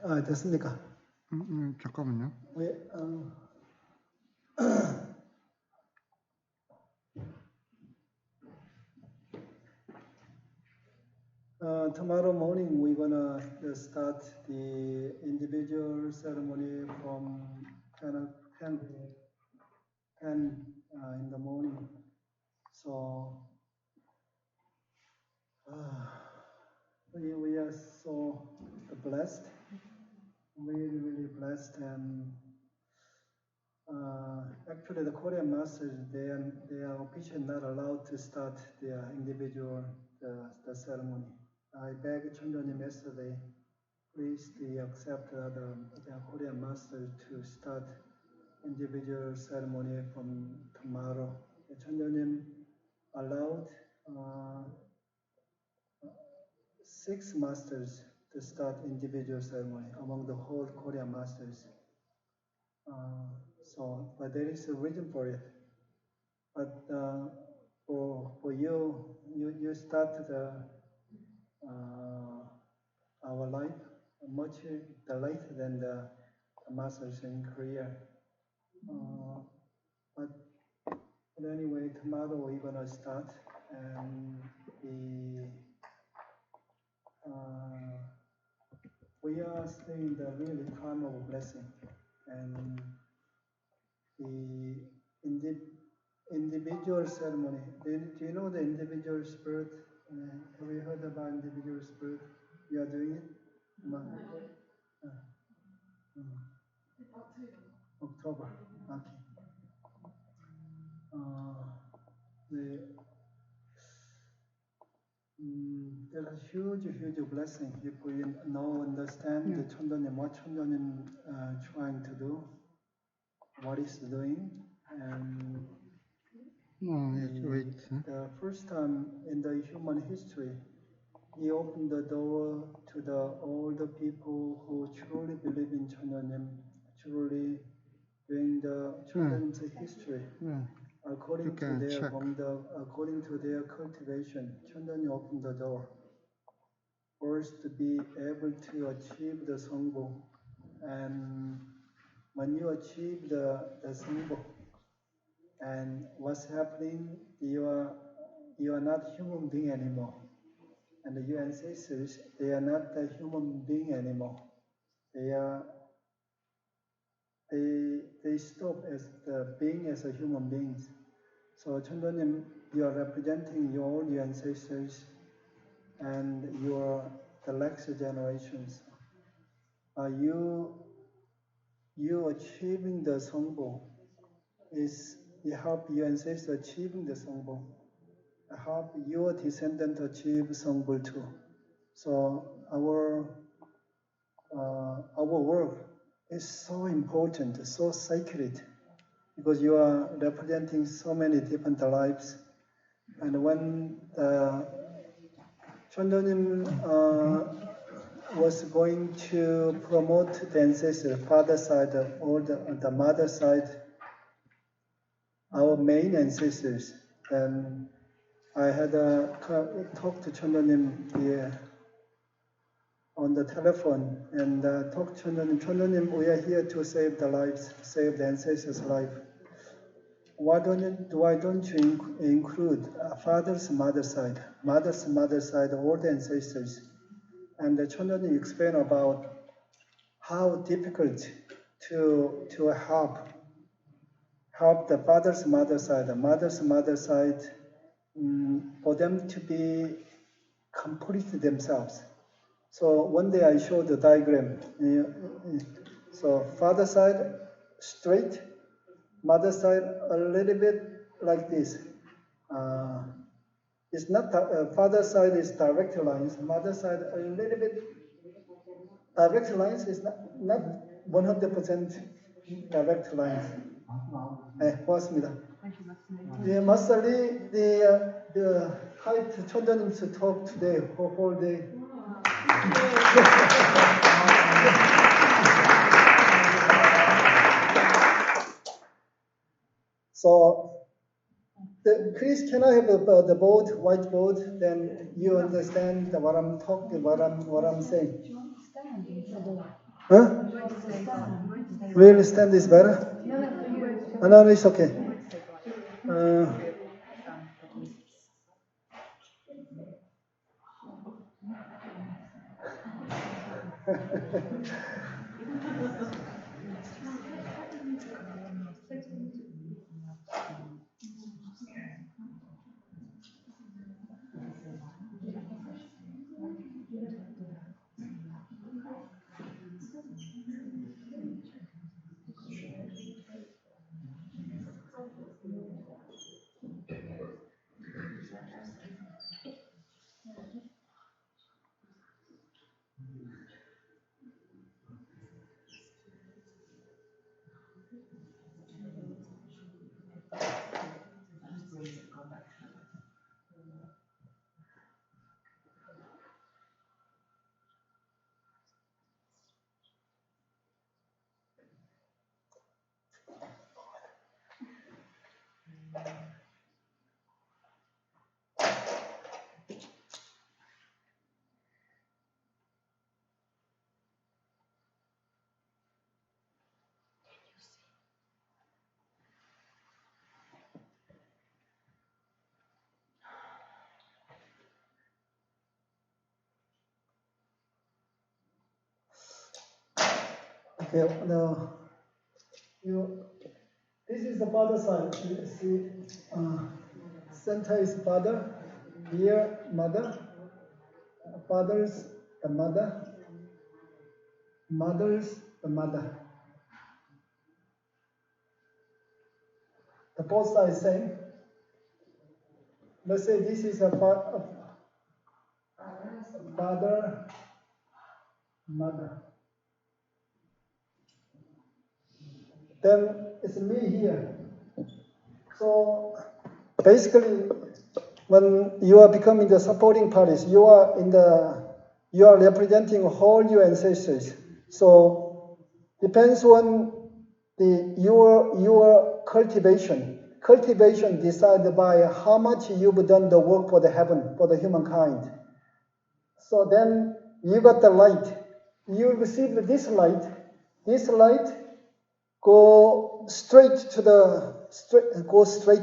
됐습니까? 잠깐만요. 예, tomorrow morning we're gonna start the individual ceremony from 10 in the morning. So we are so blessed, really blessed, and actually the Korean masters they are officially not allowed to start their individual the ceremony. I begged Chondonim yesterday, please accept the Korean masters to start individual ceremony from tomorrow. Chondonim allowed 6 masters to start individual ceremony among the whole Korean masters. But there is a reason for it. But for you start our life much later than the masters in Korea. But anyway, tomorrow we're gonna start, and we are still in the really time of blessing, and the individual ceremony. Do you know the individual spirit? Have you heard about individual spirit? You are doing it? October. Okay. There's a huge blessing if we understand the Chondonim, what Chondonim trying to do, what he's doing, and the first time in the human history, he opened the door to all the people who truly believe in Chondonim, truly doing the Chondom's history. According to their cultivation, Chondonim opened the door. First, to be able to achieve the Sangbo, and when you achieve the Sangbo, and what's happening, you are not human being anymore, and your ancestors, they are not a human being anymore. They stop as the being as a human beings. So Chondonim, you are representing all your ancestors and the next generations. You achieving the Sangbo is you help your ancestors achieving the Sangbo. Help your descendants achieve Sangbo too. So our work is so important, so sacred, because you are representing so many different lives. And when Chondonim was going to promote the ancestors, father side or the mother side, our main ancestors, then I had talked to Chondonim on the telephone and talked to Chondonim. Chondonim, we are here to save the lives, save the ancestors' life. Why don't you include father's mother side, all the ancestors? And Chondonim explained about how difficult to help the father's mother side, the mother's mother side, for them to be complete themselves. So one day I showed the diagram. So father side straight, mother side a little bit like this. It's not father side is direct lines. Mother side a little bit direct lines is not 100% direct lines. 고맙습니다. 예, 마스터리 the height Chondo님's talk today whole day. So, Chris, can I have the board, white board? Then you understand what I'm talking, what I'm saying. Do you understand? Huh? Real stand is better? No, it's okay. Okay, now this is the father side. You see, center is father, here mother, father's the mother, mother's the mother. The both sides same. Let's say this is a part of father, mother. Then it's me here. So basically, when you are becoming the supporting parties, you are representing all your ancestors. So depends on your cultivation. Cultivation decided by how much you've done the work for the heaven, for the humankind. So then you got the light. You receive this light. This light go straight,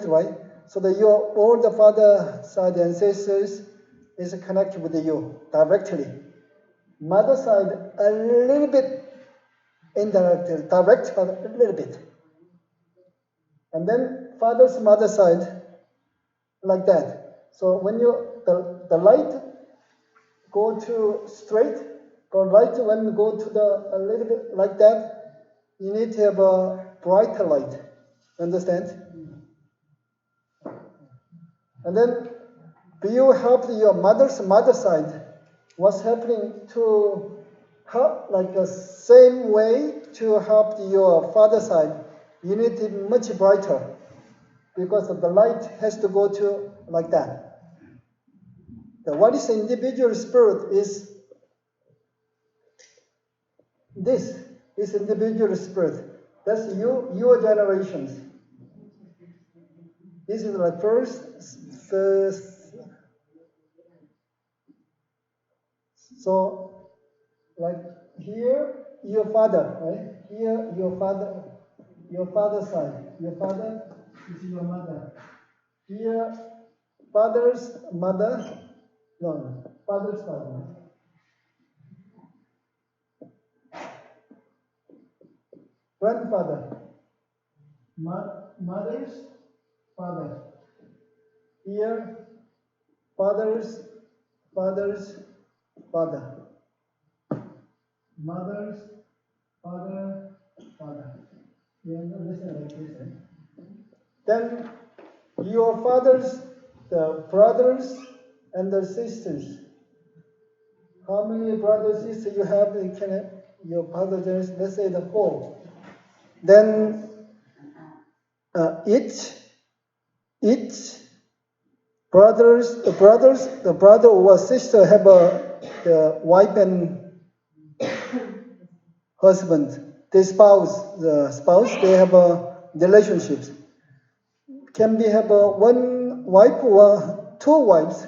right? So that all the father side ancestors is connected with you directly. Mother side a little bit indirectly, direct but a little bit. And then father's mother side like that. So when the light go to straight, when you go to a little bit like that, you need to have a brighter light. Understand? And then you help your mother's mother side. What's happening to help like the same way to help your father side? You need it much brighter because the light has to go to like that. What is the individual spirit is this is individual spirit. That's your generations. This is the first. So, like here, your father, right? Here, your father's side. Your father is your mother. Here, father's mother. No, father's father. Grandfather. Mother's father. Here, father's father. Mother's father. You understand like this, eh? Then your father's, the brothers and the sisters. How many brothers and sisters you have? Your father, let's say the 4. Then each the brother or sister have the wife and husband. The spouse, they have relationships. Can be have one wife or 2 wives,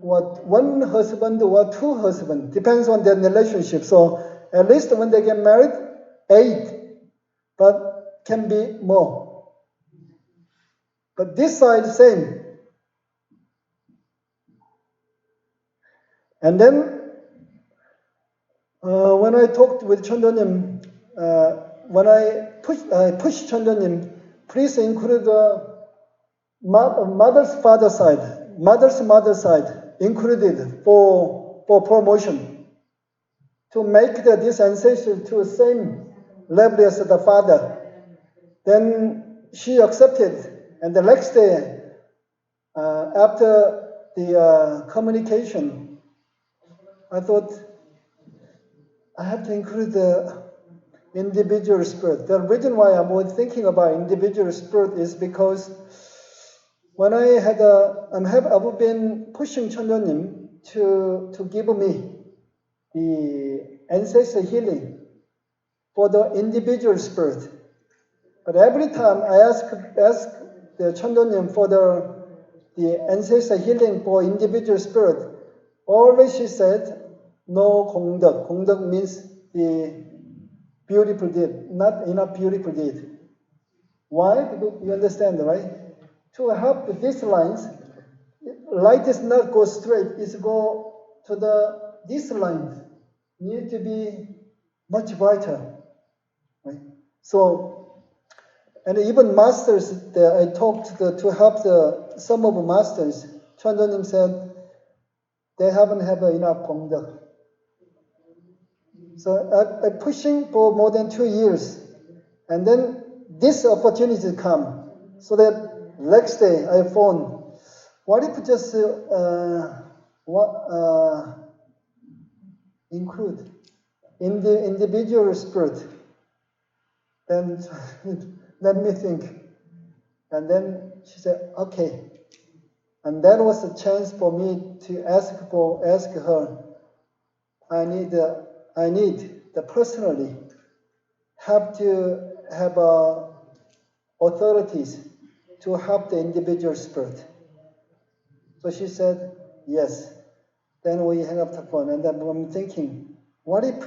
or 1 husband or 2 husbands. Depends on their relationship. So At least when they get married, 8, but can be more. But this side, same. And then when I talked with Chondonim, when I pushed Chondonim, please include the mother's father side, mother's mother side included for promotion to make this ancestor to the same level as the father. Then she accepted, and the next day, after the communication, I thought I have to include the individual spirit. The reason why I'm thinking about individual spirit is because when I've been pushing Chondonim to give me the ancestor healing for the individual spirit. But every time I ask the Chondonim for the ancestor healing for individual spirit, always she said, no 공덕. 공덕 means the beautiful deed, not enough beautiful deed. Why? Because you understand, right? To help these lines, light does not go straight, it's go to these lines need to be much brighter. Right? So, and even masters, I talked to help some of the masters, Chondonim said they haven't had enough 공덕. So I'm pushing for more than 2 years. And then this opportunity come. So that next day I phone, what if just include in the individual spirit? Then let me think. And then she said, okay. And that was a chance for me to ask her, I need the personally have to have authorities to help the individual spirit. So she said, yes. Then we hang up the phone, and then I'm thinking, what if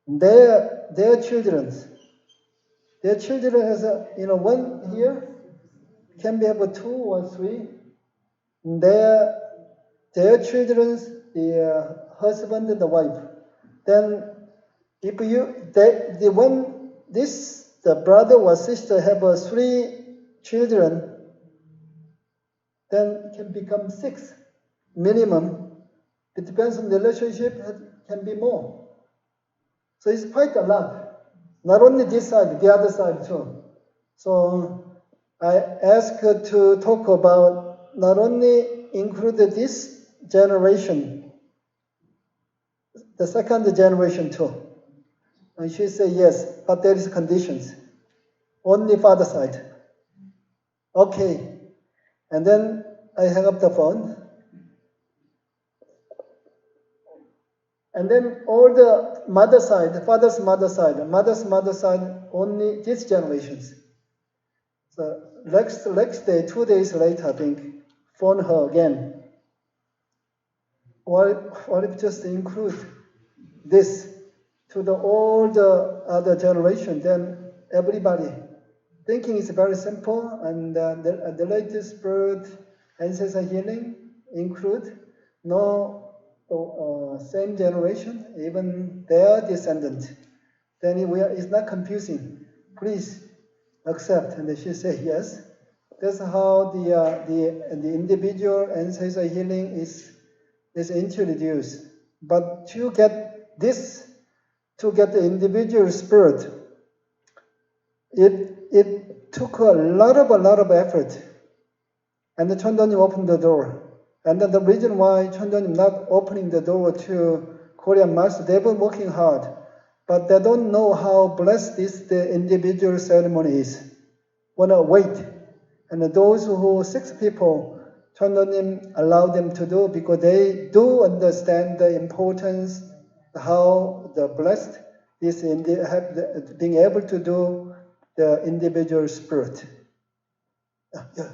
their children has one here can be have 2 or 3. Their children's the husband and the wife. Then if the brother or sister have 3 children, then it can become 6 minimum. It depends on the relationship, it can be more. So it's quite a lot. Not only this side, the other side too. So I asked her to talk about not only include this generation, the second generation too. And she said yes, but there is conditions. Only father side. Okay. And then I hang up the phone. And then all the mother side, father's mother side, only these generations. So next day, 2 days later, I think, phone her again. What if just include this to all the other generation? Then everybody thinking it's very simple, and the latest birth ancestor healing include no same generation, even their descendant. Then it's not confusing. Please accept. And she said yes. That's how the individual ancestor healing is introduced. But to get the individual spirit, it took a lot of effort. And the Chondonim opened the door. And then the reason why Chondonim not opening the door to Korean master, they've been working hard, but they don't know how blessed the individual ceremony is. Wanna wait. And those 6 people, Chondonim allowed them to do because they do understand the importance, how the blessed is being able to do the individual spirit. Yeah.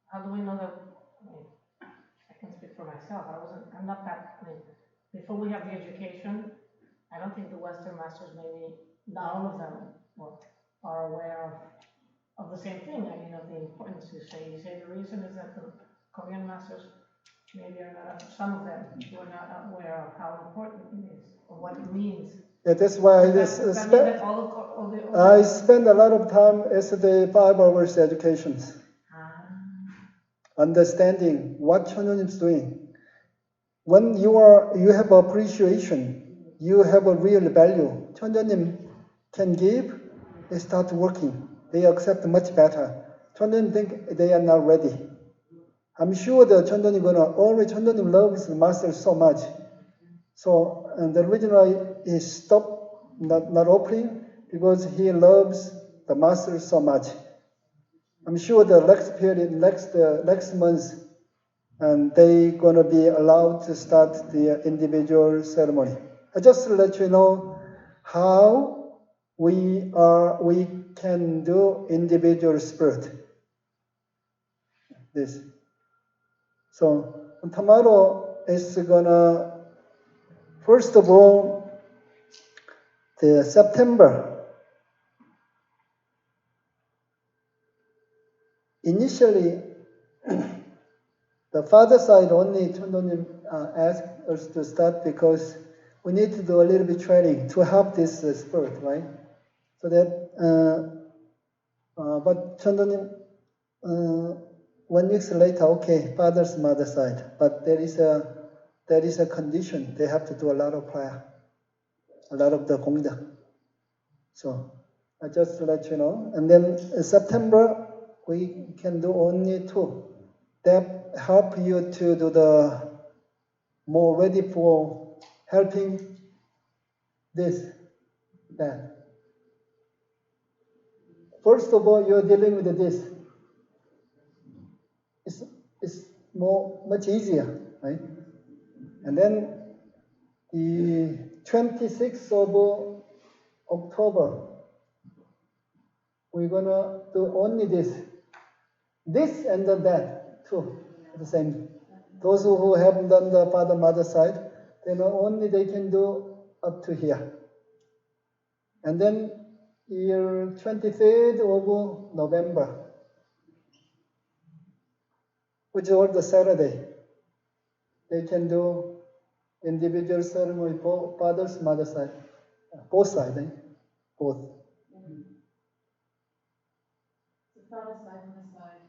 How do we know that? I can speak for myself. myself. I'm not that, before we have the education, I don't think the Western masters, maybe not all of them, are aware of the same thing. I mean, of the importance. You say the reason is that the Korean masters maybe are not, some of them who are not aware of how important it is or what it means. Yeah, that's why I spend a lot of time yesterday, 5 hours education. Understanding what Chonyonim is doing. When you have appreciation, you have a real value. Chonyonim can give, they start working. They accept much better. Chonyonim think they are not ready. I'm sure the Chonyonim Chonyonim loves the master so much. So and the reason why he stopped not opening because he loves the master so much. I'm sure the next period, next month, and they gonna be allowed to start the individual ceremony. I just let you know how we can do individual spirit. This. So tomorrow is gonna, first of all, the September. Initially, the father side only Chondonim asked us to start because we need to do a little bit training to help this spirit, right? So that, but Chondonim, 1 week later, okay, father's mother side, but there is a condition. They have to do a lot of prayer, a lot of the gongda. So I just let you know. And then in September, we can do only 2. That help you to do the more ready for helping this, that. First of all, you're dealing with this. It's much easier, right? And then the 26th of October, we're gonna do only this and that too, the same. Those who haven't done the father-mother side, they know only they can do up to here. And then year 23rd of November, which is all the Saturday, they can do individual ceremony for father's mother side, both sides, both. The father side and the side.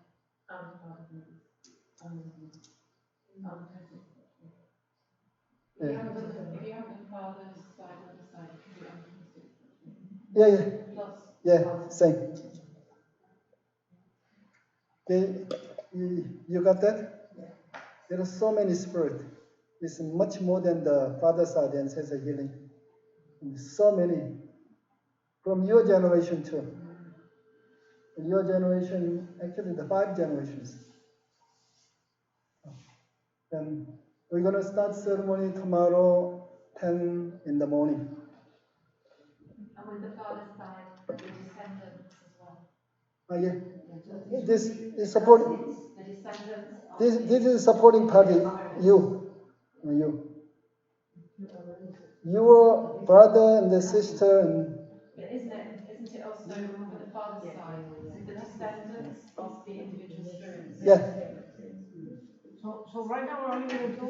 If you haven't done father's side and the side, it can be Yeah. Plus. Yeah, same. Okay, you got that? Yeah. There are so many spirits. It's much more than the father side and says a healing. So many. From your generation too. Your generation, actually the 5 generations. And we're going to start ceremony tomorrow, 10 in the morning. And with the father's side, the descendants as well. Yeah. This is supporting. The descendants. This is supporting party. You. Your brother and the sister and. But isn't it also with the father's side? The descendants of the individual spirits. Yeah. So right now we're only going to do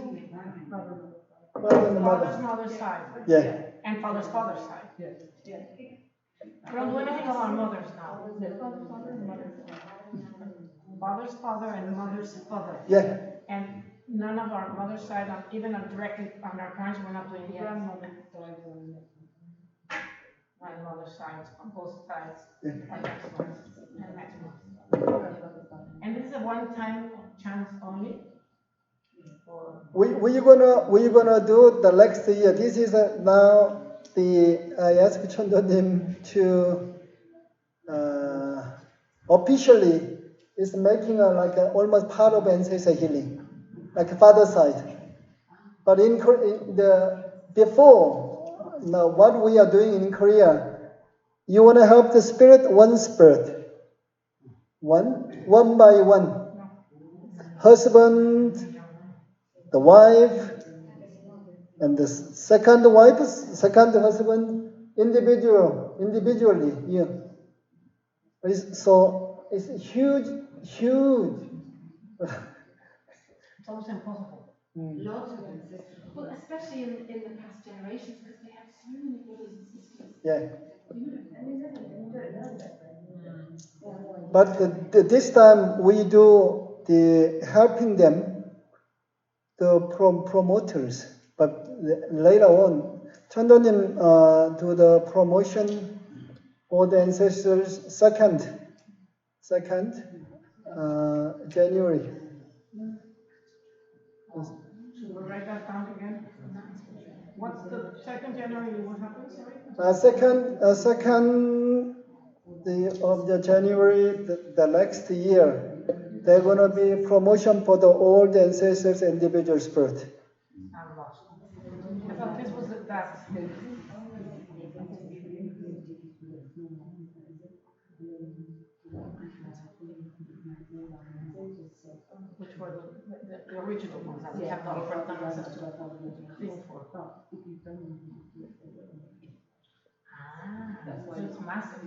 Father's mother's side. Yeah. And father's side. Yeah. We don't do anything about mothers now. Father's father and mother's father. Father's father and mother's father. Yeah. And none of our mother's side, even directly on our parents, we're not doing grandmother. Grandmother's sides on both sides. Yeah. And next month. And this is a one-time chance only. We're gonna do the next year. This is now I asked Chondonim to officially is making almost part of ancestor healing, like father side. But in the before, now what we are doing in Korea, you want to help the spirit, one by one. Husband, the wife, and the second wife, second husband, individually. Yeah. So it's huge. It's almost impossible. Lots of ancestors. Well, especially in the past generations, because they have so many brothers and sisters. Yeah. Yeah. But this time we do the helping them, the promoters. But later on, 천도님 do the promotion for the ancestors second January. Should we write that down again? What's the 2nd January? What happens? Sorry. Second of the January, the next year, they're going to be promotion for the old ancestors individual spirit. I'm lost. I thought this was that. Which were the original ones that we have not offered them access to thing for. So it's massive.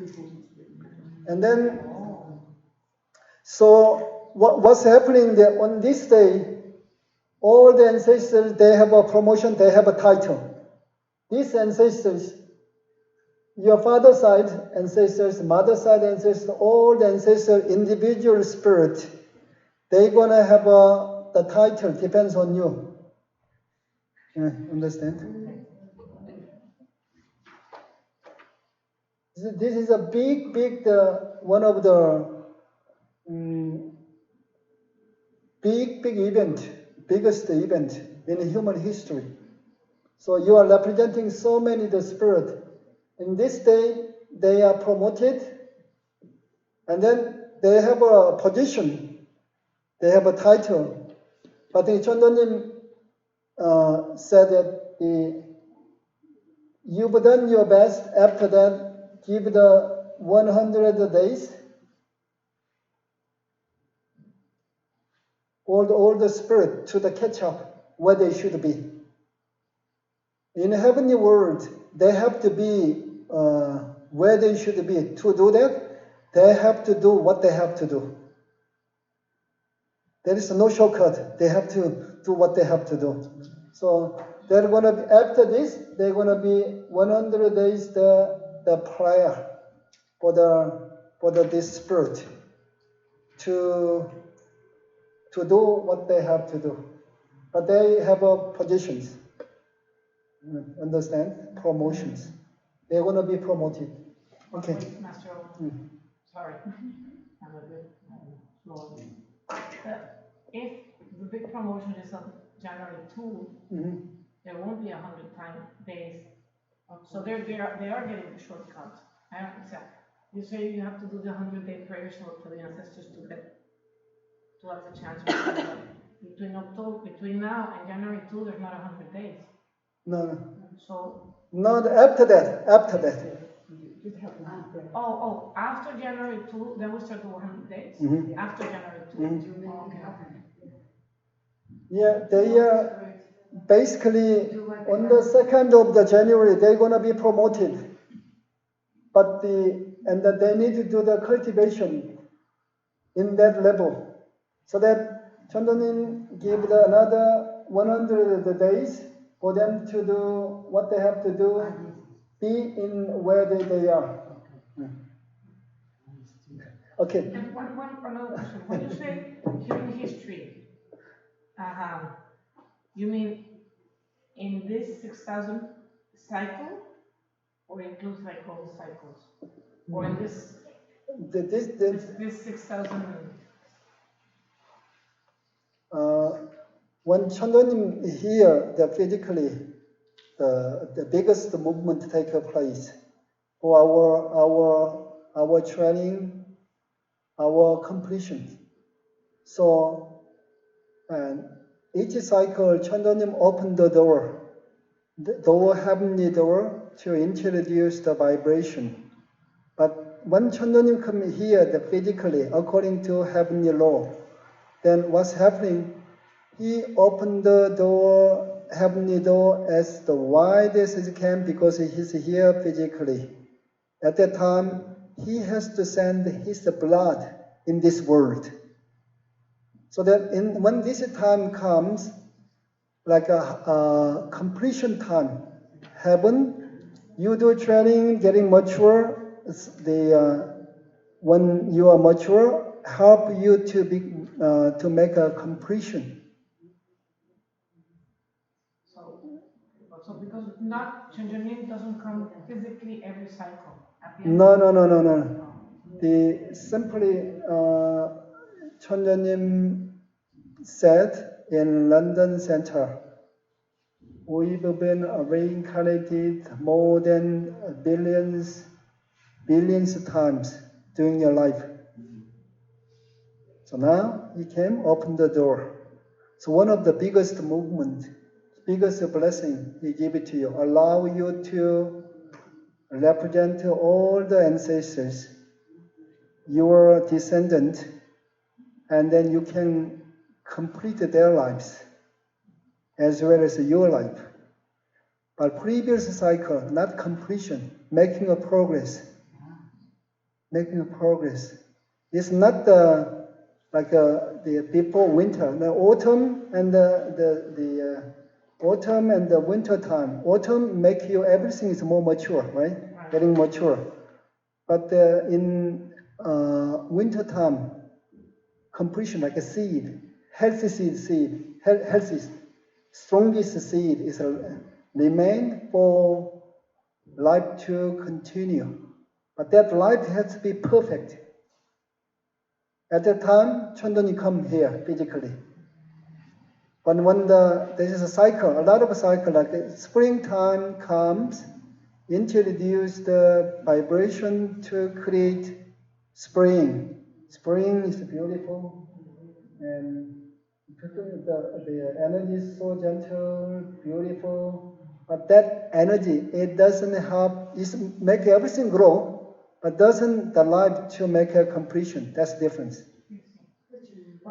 And then, so what's happening there on this day? All the ancestors, they have a promotion, they have a title. These ancestors, your father's side ancestors, mother's side ancestors, all the ancestors, individual spirit, they're gonna have the title, depends on you. Yeah, understand? This is a big, one of the big event, biggest event in human history. So you are representing so many the spirit. In this day, they are promoted, and then they have a position, they have a title. But the Chondonim said that you've done your best. After that, give the 100 days. All the spirit to the catch up where they should be. In heavenly world, they have to be where they should be. To do that, they have to do what they have to do. There is no shortcut. They have to do what they have to do. So they're going to be, after this, they're going to be 100 days the prayer for this spirit to do what they have to do. But they have positions. Understand? Promotions. They're going to be promoted. Okay. Master, sorry. I'm a bit slow. If the big promotion is on January 2, there won't be 100 days. So they are getting the shortcut. I don't accept. You say you have to do the 100-day prayers for the ancestors to have the chance. Between now and January 2, there's not 100 days. No. So. Not after that. Oh, after January 2, then we start the 100 days? After January 2. Oh, okay. Yeah, they are basically on the 2nd of the January, they're going to be promoted. But they need to do the cultivation in that level. So that Chandonin give another 100 days for them to do what they have to do, be in where they are. Okay. And another question. When you say human history, you mean in this 6,000 cycle, or includes like all the cycles? Or in this 6,000? When Chandonim here, physically, the biggest movement take place for our training, our completion. So, and each cycle, Chandonim opened the heavenly door to introduce the vibration. But when Chandonim come here, physically, according to heavenly law, then what's happening? He opened the door, heavenly door, as the wide as he can because he's here physically. At that time, he has to send his blood in this world. So that when this time comes, like a completion time, heaven, you do training, getting mature, when you are mature, help you to make a completion. So because not Chanjanin doesn't come physically every cycle. At the end No. The simply Chonjanim said in London Center, we've been reincarnated more than billions times during your life. So now he came, opened the door. So one of the biggest movement, biggest blessing he gave it to you, allow you to represent all the ancestors, your descendant, and then you can complete their lives as well as your life. But previous cycle, not completion, making a progress. It's not the before winter, the autumn and the autumn and the winter time. Autumn make you everything is more mature, right? Getting mature. But in winter time, completion like a seed, healthy seed, healthy, strongest seed is remain for life to continue. But that life has to be perfect. At that time, Chandani come here physically. But when there is a cycle, a lot of cycle, like springtime comes, introduce the vibration to create spring. Spring is beautiful, and the energy is so gentle, beautiful. But that energy, it doesn't help, it make everything grow, but doesn't the life to make a completion. That's the difference.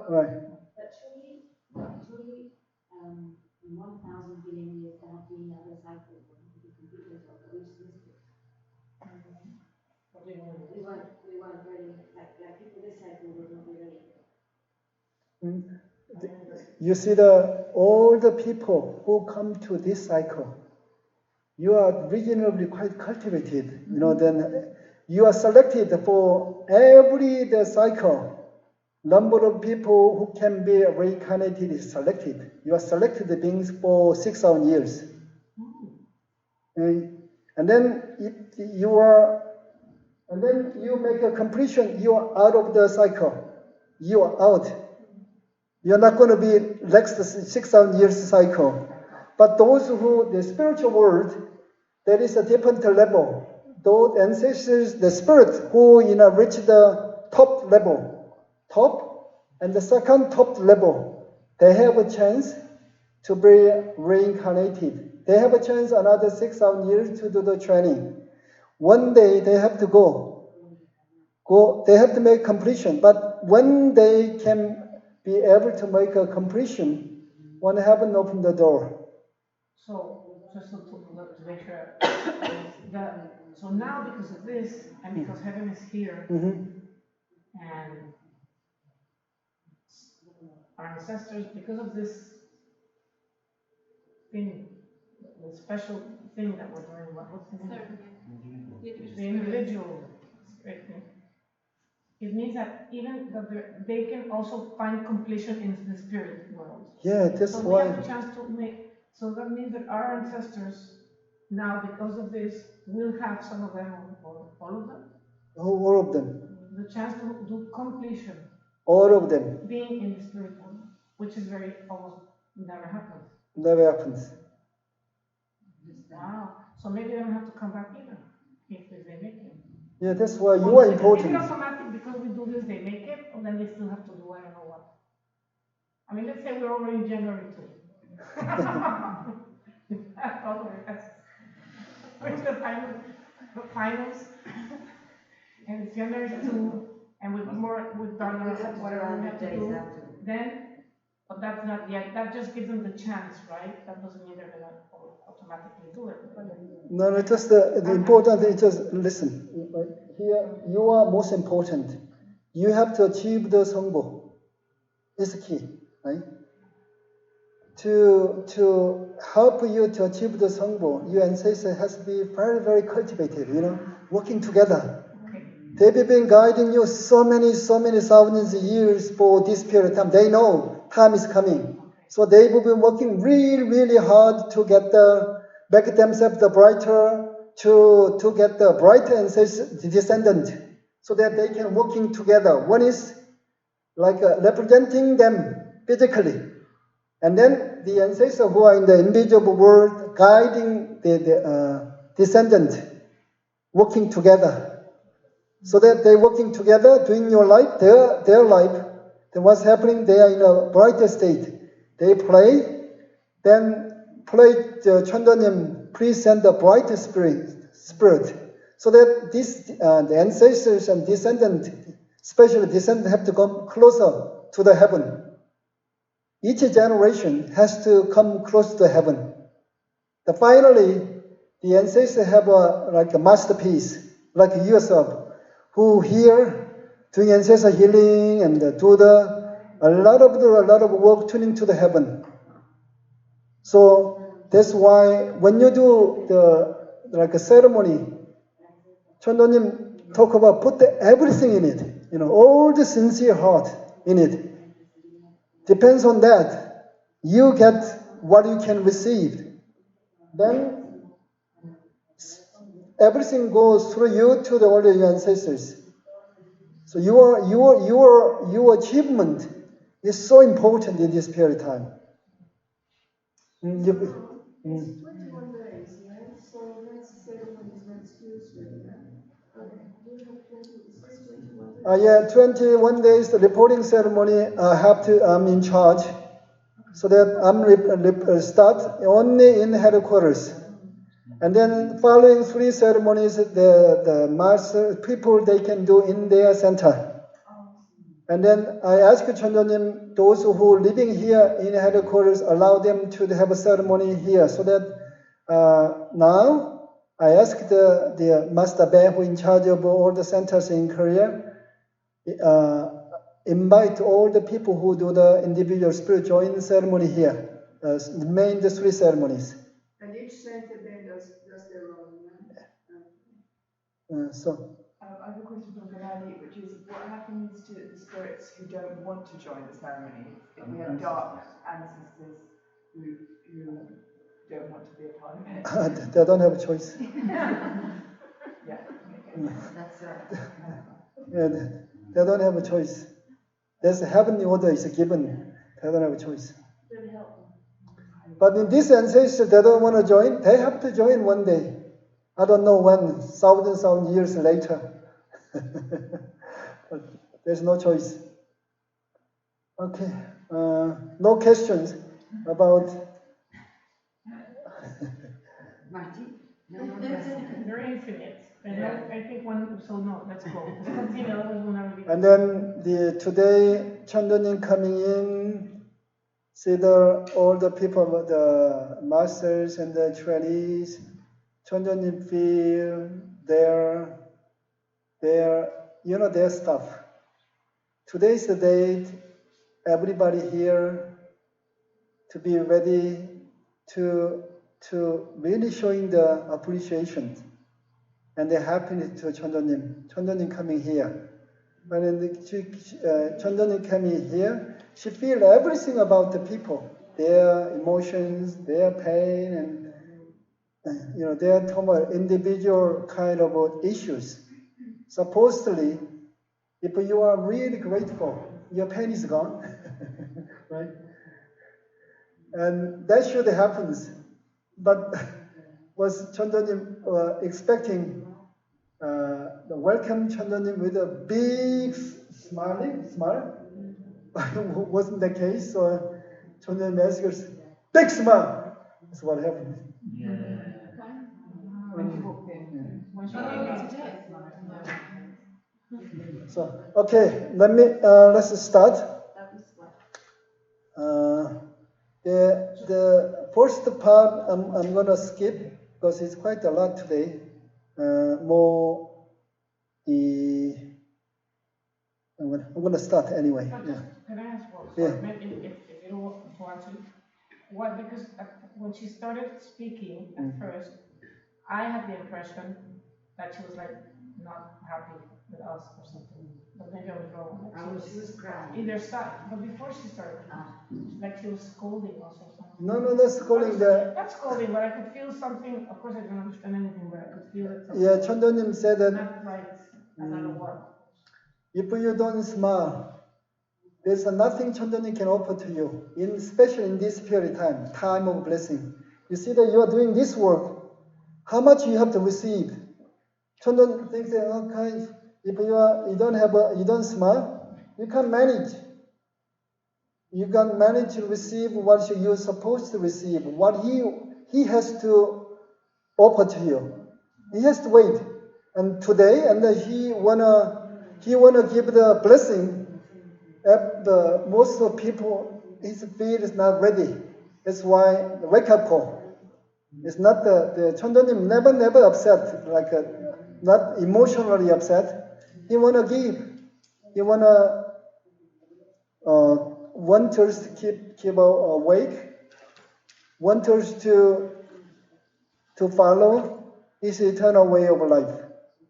Right. Actually, in 1,000 billion years, there have been other cycles when we completed it, but we just missed it. We weren't ready, like people this cycle would not be ready. You see all the people who come to this cycle, you are reasonably quite cultivated. Then you are selected for the cycle. Number of people who can be reincarnated is selected. You are selected beings for 6,000 years. And then you make a completion, you are out of the cycle. You are out. You're not going to be next 6,000 years cycle. But those the spiritual world, there is a different level. Those ancestors, the spirit who reach the top level, and the second top level, they have a chance to be reincarnated. They have a chance another 6,000 years to do the training. One day they have to go. They have to make completion. But when they can be able to make a completion, when heaven open the door. So just to make sure, so now because of this, and because heaven is here, and our ancestors, because of this thing, the special thing that we're doing, what's the name? The individual spirit thing. It means that even that they can also find completion in the spirit world. Yeah, that's so why. We have a chance to make. So that means that our ancestors now, because of this, will have some of them, or all of them. All of them. The chance to do completion. All of them. Being in the spirit world, which is almost never happens. Never happens. Wow. So maybe they don't have to come back either if they make it. Yeah, that's why you are important. Is it automatic because we do this, they make it, or then they still have to do I don't know what? I mean, let's say we're already in January 2. Where's the finals? And it's January 2, and we've done whatever we have to do. Then But that's not yet, that just gives them the chance, right? That doesn't mean they're gonna automatically do it. No, just the important thing is just listen. Here, you are most important. You have to achieve the 성보. It's key, right? To help you to achieve the 성보, your ancestor has to be very, very cultivated, working together. They've been guiding you so many thousands of years for this period of time. They know time is coming. So they've been working really, really hard to make themselves the brighter, to get the brighter ancestor, descendant, so that they can working together. One is like representing them physically. And then the ancestors who are in the invisible world guiding the descendant, working together. So that they're working together, doing your life, their life. Then what's happening? They are in a brighter state. They play, then play the Chandonim, please send the brighter spirit. So that the ancestors and descendants, especially descendants, have to come closer to the heaven. Each generation has to come close to heaven. Finally, the ancestors have like a masterpiece, like yourself, who here doing ancestor healing and do a lot of work tuning to the heaven. So that's why when you do a ceremony, Chandonim talk about put everything in it, all the sincere heart in it. Depends on that. You get what you can receive. Then everything goes through you to the older ancestors. So your achievement is so important in this period of time. It's 21 days, yeah? So next ceremony is next Tuesday, yeah? Do you have 21 days? 21 days, the reporting ceremony, I'm in charge. So that I'm start only in headquarters. And then following 3 ceremonies, the master people, they can do in their center. And then I ask Chandonim, those who are living here in headquarters, allow them to have a ceremony here. So that now I ask the Master Ben, who is in charge of all the centers in Korea, invite all the people who do the individual spirit join ceremony here, the 3 ceremonies. And each center then does their own, I have a question from Kalani, which is what happens to the spirits who don't want to join the ceremony? If we have dark ancestors who don't want to be a part of it? They don't have a choice. Yeah. That's They don't have a choice. There's a heavenly order is given. They don't have a choice. But in this ancestor, they don't want to join. They have to join one day. I don't know when, thousand years later. But there's no choice. Okay. No questions about. They're infinite. I think let's go. Let's continue, otherwise we'll never be. And then today, Chandonim coming in, see all the people, the masters and the trainees, Chandonim feel their stuff. Today's the date, everybody here to be ready to really showing the appreciation and the happiness to Chandonim. Chandonim coming here. When Chandonim coming here, she feels everything about the people, their emotions, their pain, and their individual kind of issues. Supposedly, if you are really grateful, your pain is gone, right? And that should happen. But was Chandonim expecting the welcome Chandonim with a big smile? Wasn't the case. So Chandonim asked us, big smile. That's what happened. When she walked in. So okay, let's start. the first part I'm gonna skip because it's quite a lot today. More the I'm gonna start anyway. But Yeah. can I ask one? Yeah. Sorry, maybe if you don't want to. Why? Because when she started speaking at first, I had the impression that she was like not happy with us or something. But maybe I was wrong. Like She was crying. either side. But before she started, like she was scolding us or something. No, that's calling the. Not scolding, but I could feel something. Of course, I didn't understand anything, but I could feel it. Yeah, Chandonim said that Not right. I don't know what. if you don't smile, there's nothing Chandonim can offer to you, especially in this period of time of blessing. You see that you are doing this work, how much you have to receive. Chandonim thinks that, okay, if you don't smile, you can't manage. You can't manage to receive what you're supposed to receive, what he has to offer to you. He has to wait. And today, and he wanna give the blessing. Most of the people, his feet is not ready. That's why the wake up call. It's not the Chandonim never upset, like not emotionally upset. He wanna give. He wanna want us to keep awake. Want us to follow his eternal way of life.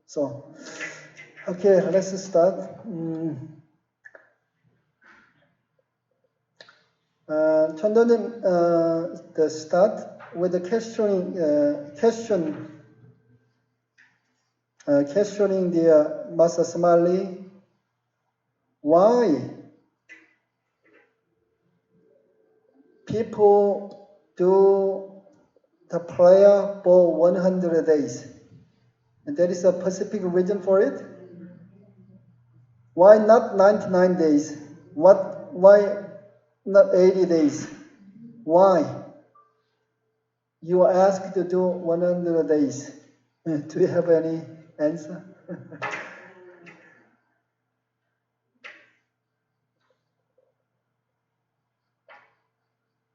So, okay, let's start. Chandonim, the start with the questioning the Master Smiley. Why people do the prayer for 100 days? And there is a specific reason for it. Why not 99 days? Why not 80 days? Why? You are asked to do 100 days. Do you have any answer?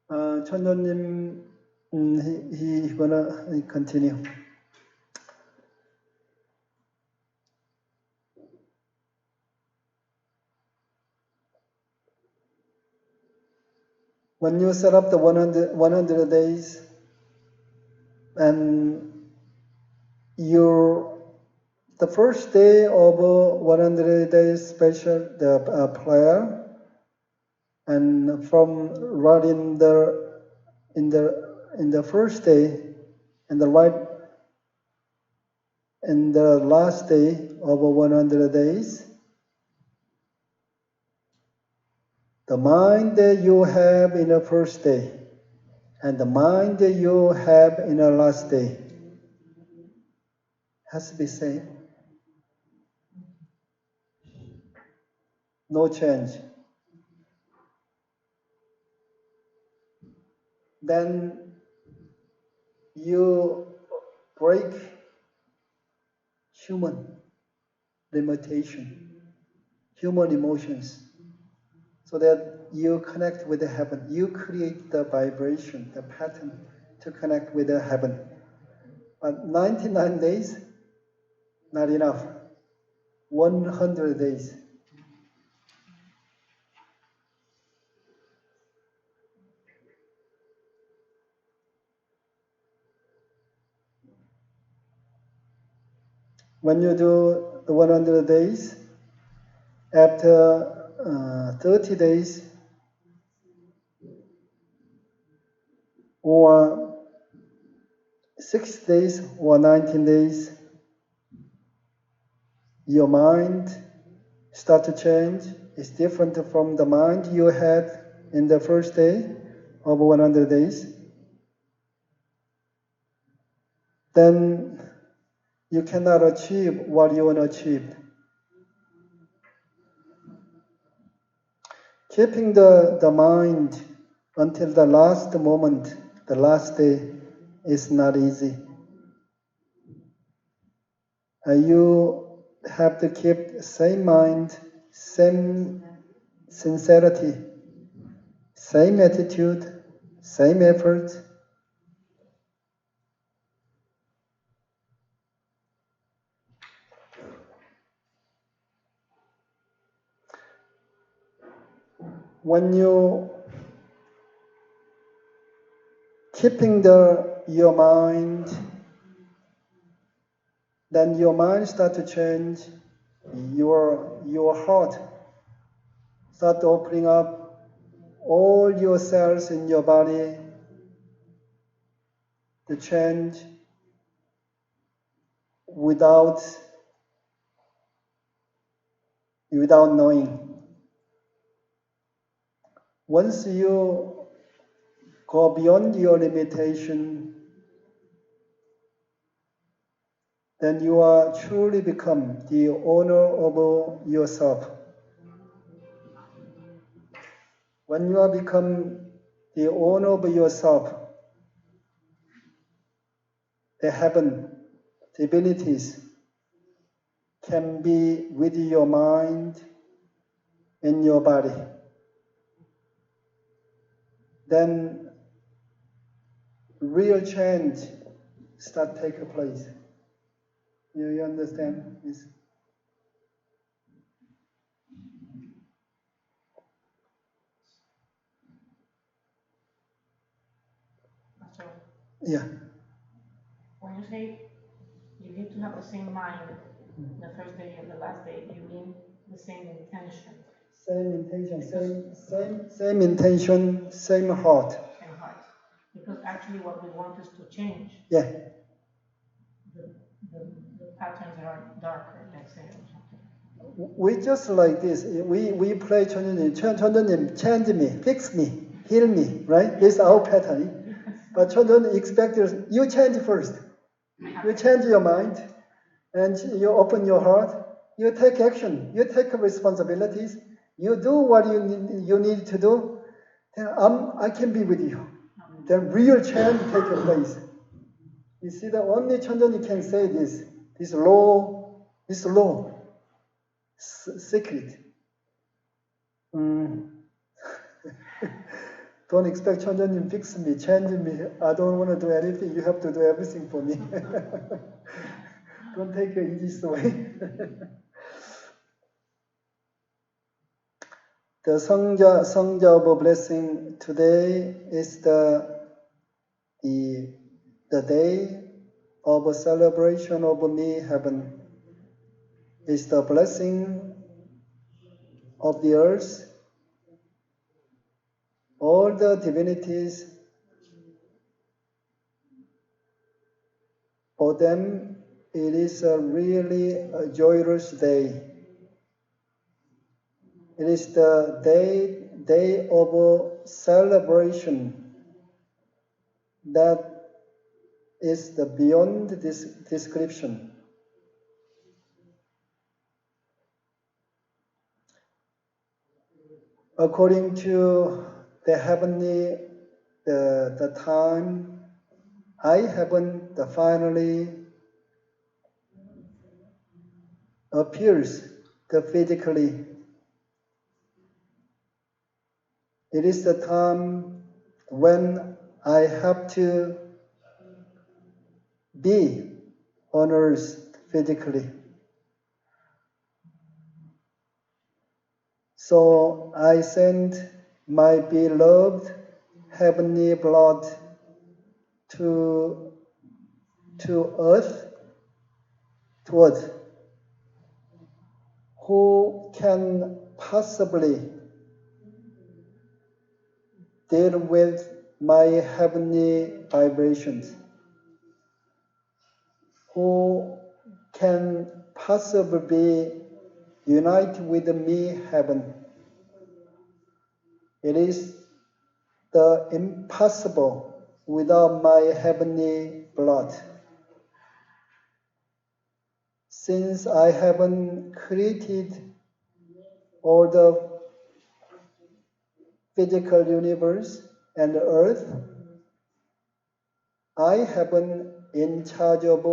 Chandonim, he gonna continue. When you set up the 100 days, and the first day of 100 days special, the prayer, and from right in the first day, and the right in the last day of 100 days, the mind that you have in the first day and the mind that you have in the last day has to be same. No change. Then you break human limitation, human emotions, so that you connect with the heaven. You create the vibration, the pattern to connect with the heaven. But 99 days, not enough. 100 days. When you do the 100 days, after 30 days or 6 days or 19 days, your mind start to change. It's different from the mind you had in the first day of 100 days. Then you cannot achieve what you want to achieve. Keeping the mind until the last moment, the last day, is not easy. You have to keep same mind, same sincerity, same attitude, same effort. When you keeping your mind, then your mind start to change, your heart start opening up, all your cells in your body to change without knowing. Once you go beyond your limitation, then you are truly become the owner of yourself. When you are become the owner of yourself, the heaven, divinities can be with your mind and your body. Then real change start take place. You understand this? So Yeah. when you say you need to have the same mind the first day and the last day, you mean the same intention? Same intention, same intention, same heart. Same heart. Because actually what we want is to change. Yeah. The patterns are darker, let's say, or something. We just like this. We pray 천주님, change me, fix me, heal me, right? This is our pattern. But 천주님 expect you change first. You change your mind, and you open your heart. You take action. You take responsibilities. You do what you need to do. Then I can be with you. Then real change take place. You see, the only 천주님 can say this. This law, secret. Don't expect 천주님 fix me, change me. I don't want to do anything. You have to do everything for me. Don't take the easiest way. The Sangja of blessing today is the day of a celebration of me heaven. Is the blessing of the earth. All the divinities, for them, it is a really joyous day. It is the day of celebration that is beyond this description. According to the heavenly the time, heaven finally appears physically. It is the time when I have to be on earth physically. So I send my beloved heavenly blood to earth, who can possibly deal with my heavenly vibrations, who can possibly unite with me heaven. It is the impossible without my heavenly blood. Since I haven't created all the physical universe and earth, I haven't in charge of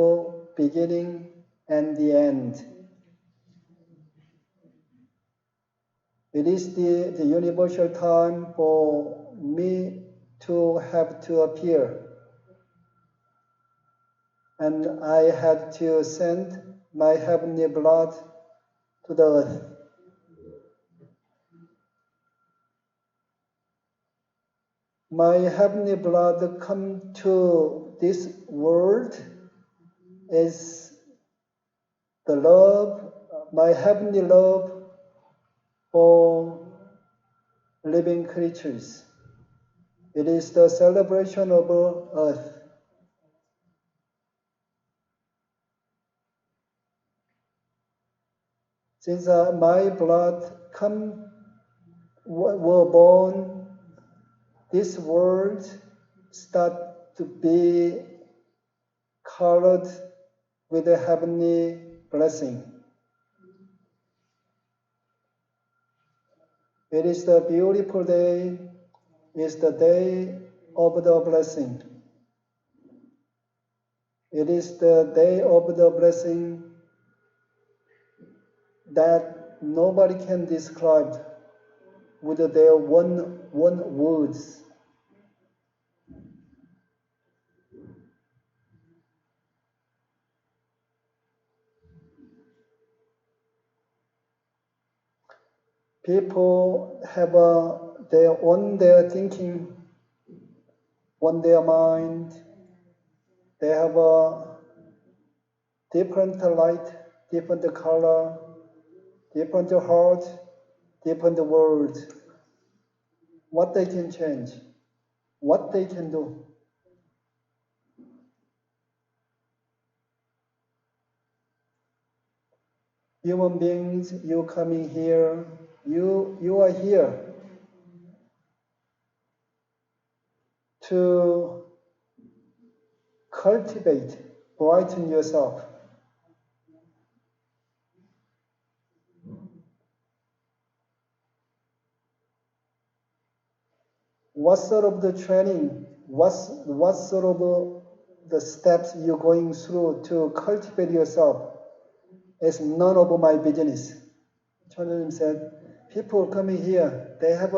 beginning and the end. It is the universal time for me to have to appear. And I had to send my heavenly blood to the earth. My heavenly blood come to this world is the love, my heavenly love for living creatures. It is the celebration of earth. Since my blood were born, this world start to be colored with a heavenly blessing. It is the beautiful day, it's the day of the blessing. It is the day of the blessing that nobody can describe with their one words. People have their thinking, on their mind. They have a different light, different color, different heart, different world. What they can change, what they can do. Human beings, you coming here, you are here to cultivate, brighten yourself. What sort of the training, what sort of the steps you're going through to cultivate yourself is none of my business. Chonim said, people coming here, they have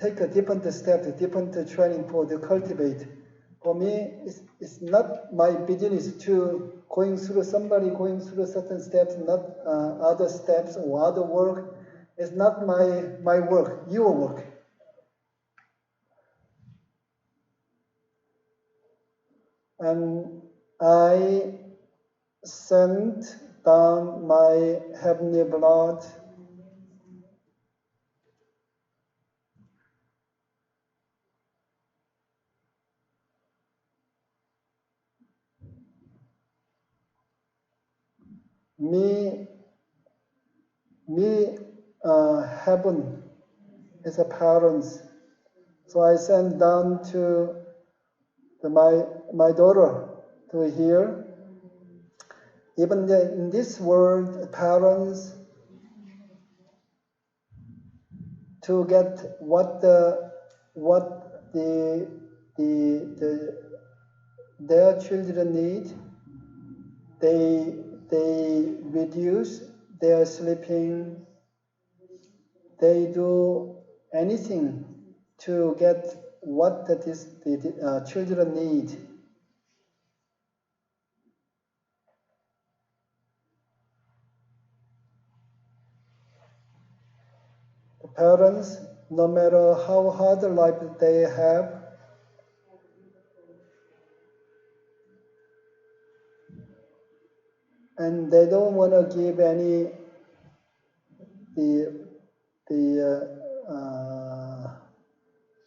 take a different steps, different training for to cultivate. For me, it's not my business to somebody going through certain steps, not other steps or other work. It's not my work, your work. And I sent down my heavenly blood heaven is a parents. So I sent down to my daughter to here. Even in this world, parents to get what their children need, they reduce their sleeping. They do anything to get what the children need. The parents, no matter how hard a life they have, and they don't want to give any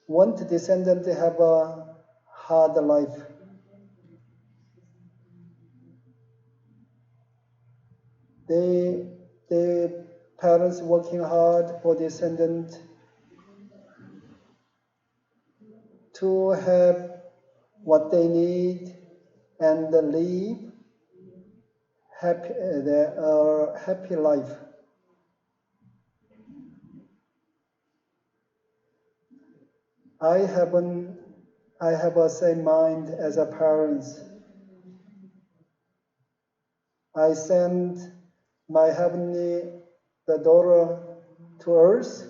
want descendant to have a hard life. The parents working hard for descendant to have what they need and live their happy life. I have a same mind as a parents. I send my the daughter to earth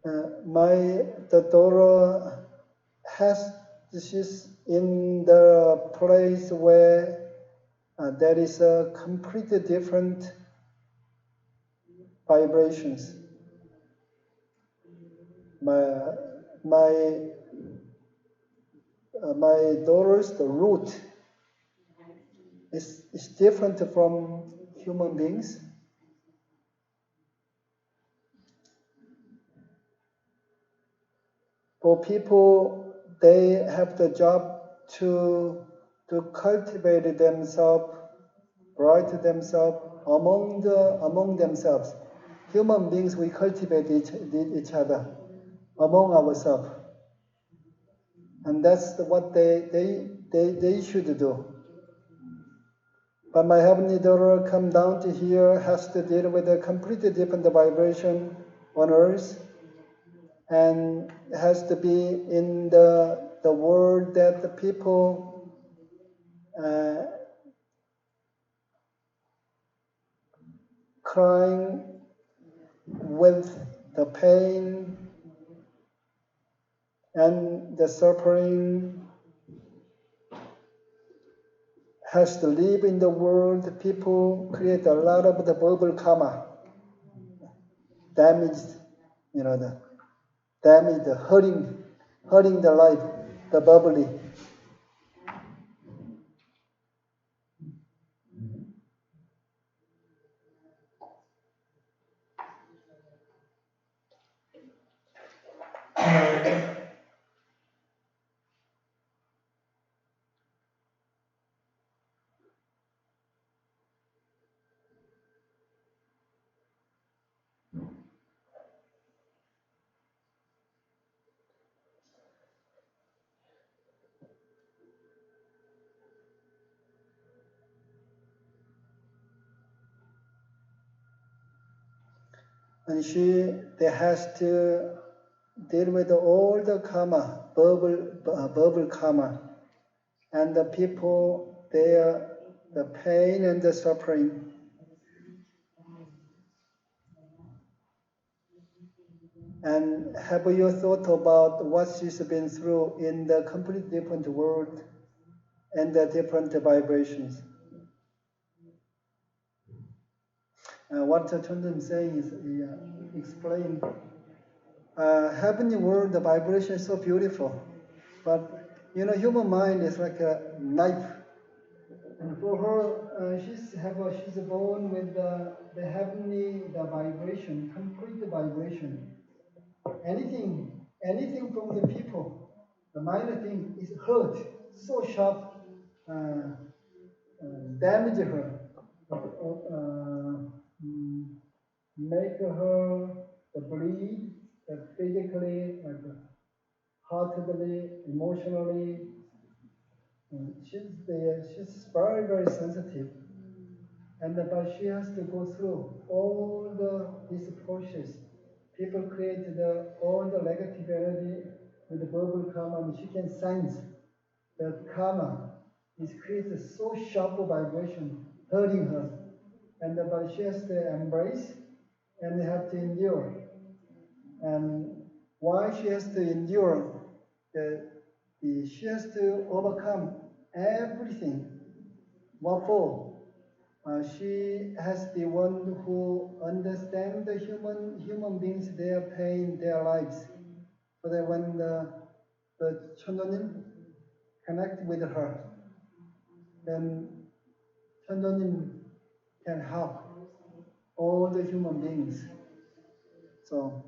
The daughter she's in the place where there is a completely different vibrations. My daughter's the root is different from human beings. For people, they have the job to cultivate themselves, bright themselves among themselves. Human beings, we cultivate each other among ourselves, and that's what they should do. But my heavenly daughter come down to here, has to deal with a completely different vibration on earth, and has to be in the world that the people crying with the pain and the suffering, has to live in the world. People create a lot of the bubble karma, damaged, the damaged, hurting the life, the bubbly. And they has to deal with all the karma, bubble karma, and the people, the pain and the suffering. And have you thought about what she's been through in the completely different world and the different vibrations? What Chundam is saying is explain. Heavenly world, the vibration is so beautiful, but human mind is like a knife. And for her, she's born with the heavenly, the vibration, complete vibration. Anything from the people, the minor thing is hurt, so sharp, damage her, make her bleed physically, heartedly, emotionally. She's very, very sensitive. But she has to go through all this process. People create all the negative energy with the verbal karma, and she can sense the karma is created so sharp vibration, hurting her. But she has to embrace and have to endure. And why she has to endure? She has to overcome everything. What for? She has the one who understands the human beings, their pain, their lives. So that when the Chondonim connect with her, then Chondonim can help all the human beings. So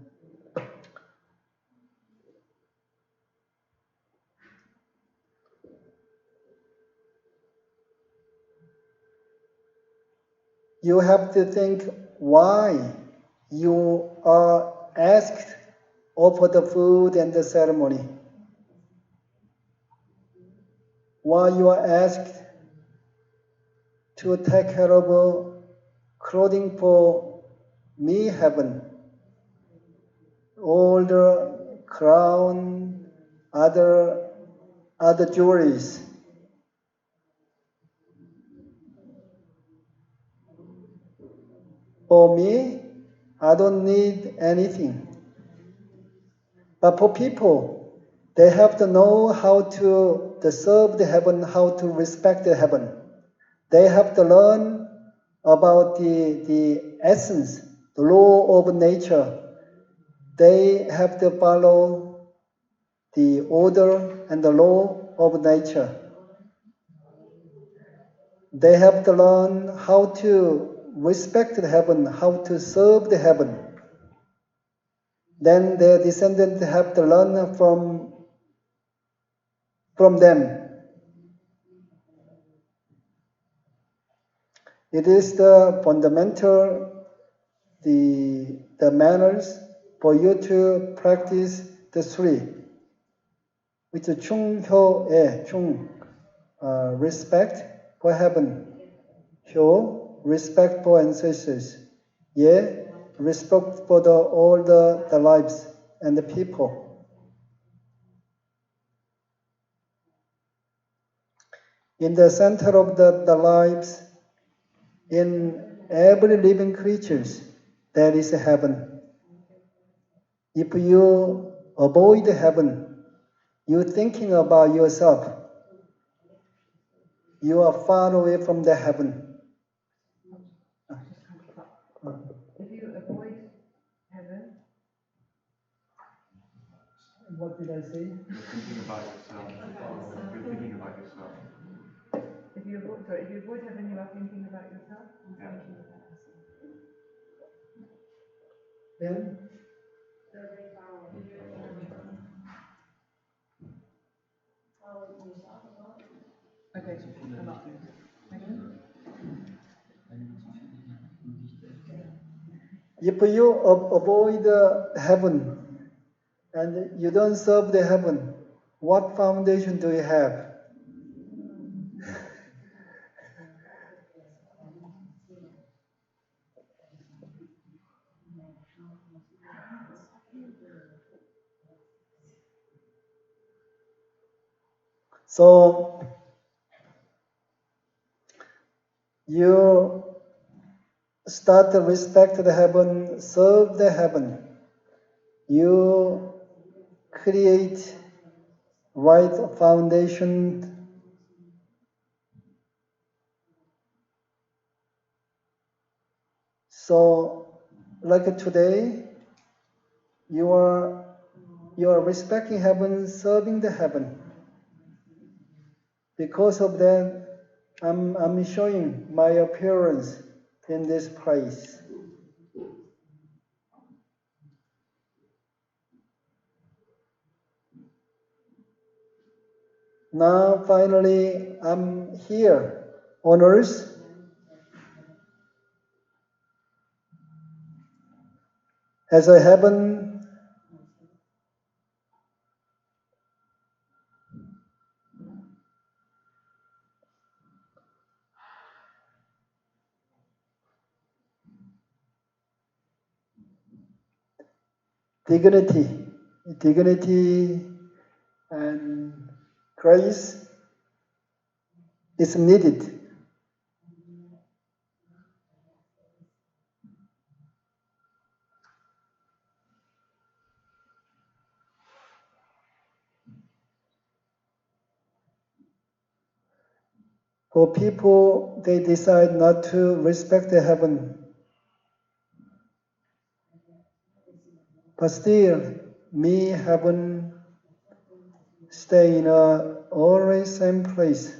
you have to think why you are asked offer the food and the ceremony. Why you are asked to take care of clothing for me heaven, all the crown, other jewelries. For me, I don't need anything. But for people, they have to know how to serve the heaven, how to respect the heaven. They have to learn about the essence, the law of nature. They have to follow the order and the law of nature. They have to learn how to respect the heaven, how to serve the heaven. Then their descendants have to learn from them. It is the fundamental, the manners for you to practice the three, which is chung, hyo, e, chung, respect for heaven, hyo, respect for ancestors, ye, respect for all the lives and the people. In the center of the lives, in every living creatures, there is a heaven. If you avoid heaven, you're thinking about yourself. You are far away from the heaven. If you avoid heaven, What did I say? You're thinking about yourself. You're thinking about yourself. if you avoid heaven, you are thinking about yourself. Yeah. Then Okay, I'm up. if you avoid heaven and you don't serve the heaven, what foundation do you have? So you start to respect the heaven, serve the heaven. You create right foundation. So, like today, you are respecting heaven, serving the heaven. Because of that, I'm showing my appearance in this place. Now, finally, I'm here on earth. As a heaven, dignity and grace is needed. For people, they decide not to respect the heaven. But still, me, heaven, stay in always same place.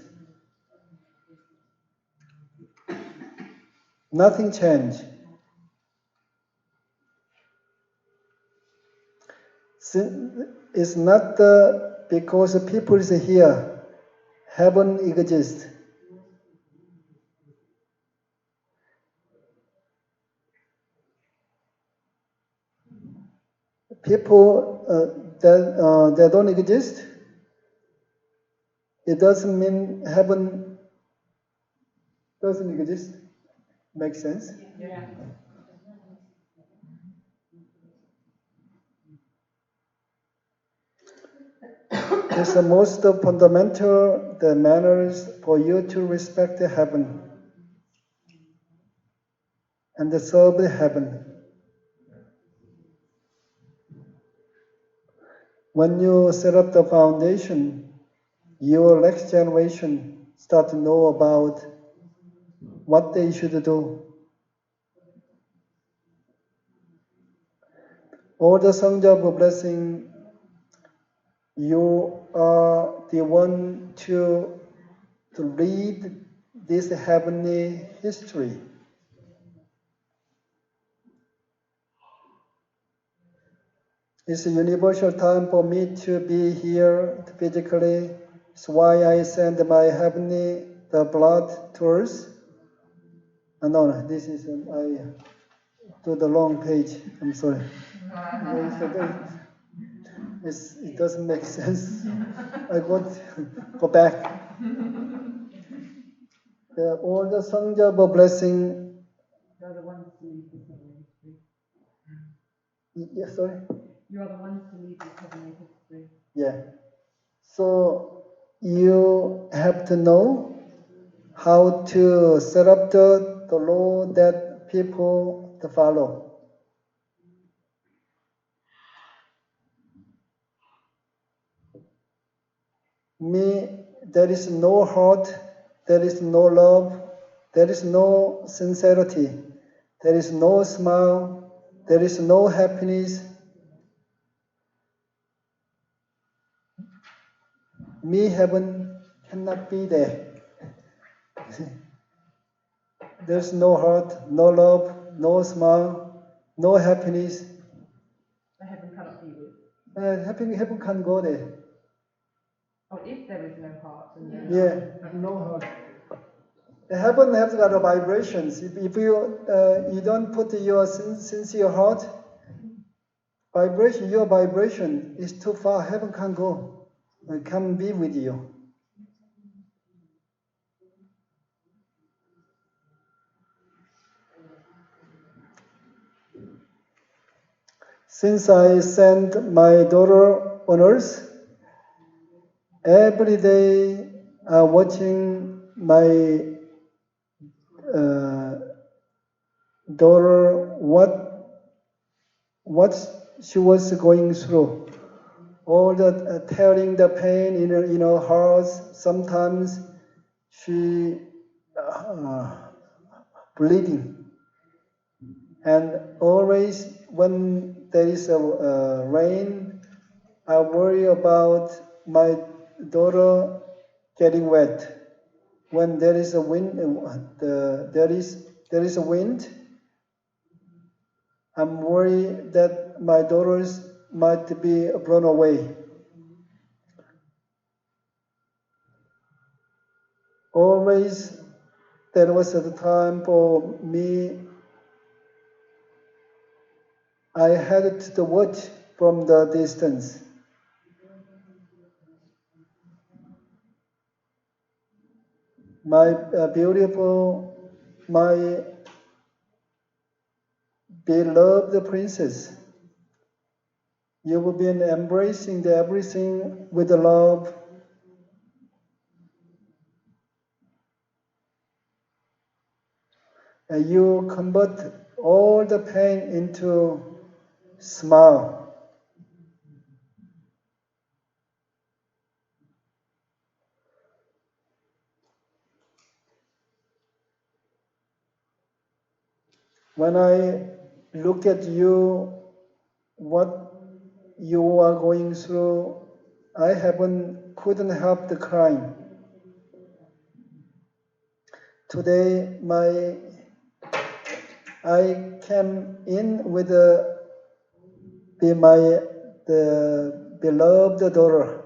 Nothing changed. It's not because people is here, heaven exists. People that don't exist, it doesn't mean heaven doesn't exist. Makes sense? Yeah. It's the most fundamental the manners for you to respect the heaven and to serve the heaven. When you set up the foundation, your next generation start to know about what they should do. All the Sangha blessing, you are the one to read this heavenly history. It's a universal time for me to be here physically. It's why I send my heavenly the blood to earth. No, this is I to the wrong page. I'm sorry. It doesn't make sense. I go back. All the Sangha blessing. You're the ones to lead this heavenly history. Yeah, sorry. You are the ones to lead this heavenly history. Yeah. So you have to know how to set up the law that people to follow. Me, there is no heart, there is no love, there is no sincerity, there is no smile, there is no happiness. Me, heaven cannot be there. There's no heart, no love, no smile, no happiness. The heaven cannot be with. Heaven can't go there. Oh, if there is no heart, then No heart. The heaven has got a vibrations. If you you don't put your sincere heart, your vibration is too far. Heaven can't go. It can't be with you. Since I sent my daughter on earth, every day watching my daughter what she was going through. All the tearing the pain in her heart. Sometimes she bleeding, and always when there is a rain, I worry about my daughter getting wet. When there is a wind, there is a wind, I'm worried that my daughters might be blown away. Always there was a time for me, I had to watch from the distance. My beautiful, my beloved princess, you will be embracing everything with love. And you convert all the pain into smile. When I look at you, what you are going through, I couldn't help the crying. Today, I came in with the beloved daughter,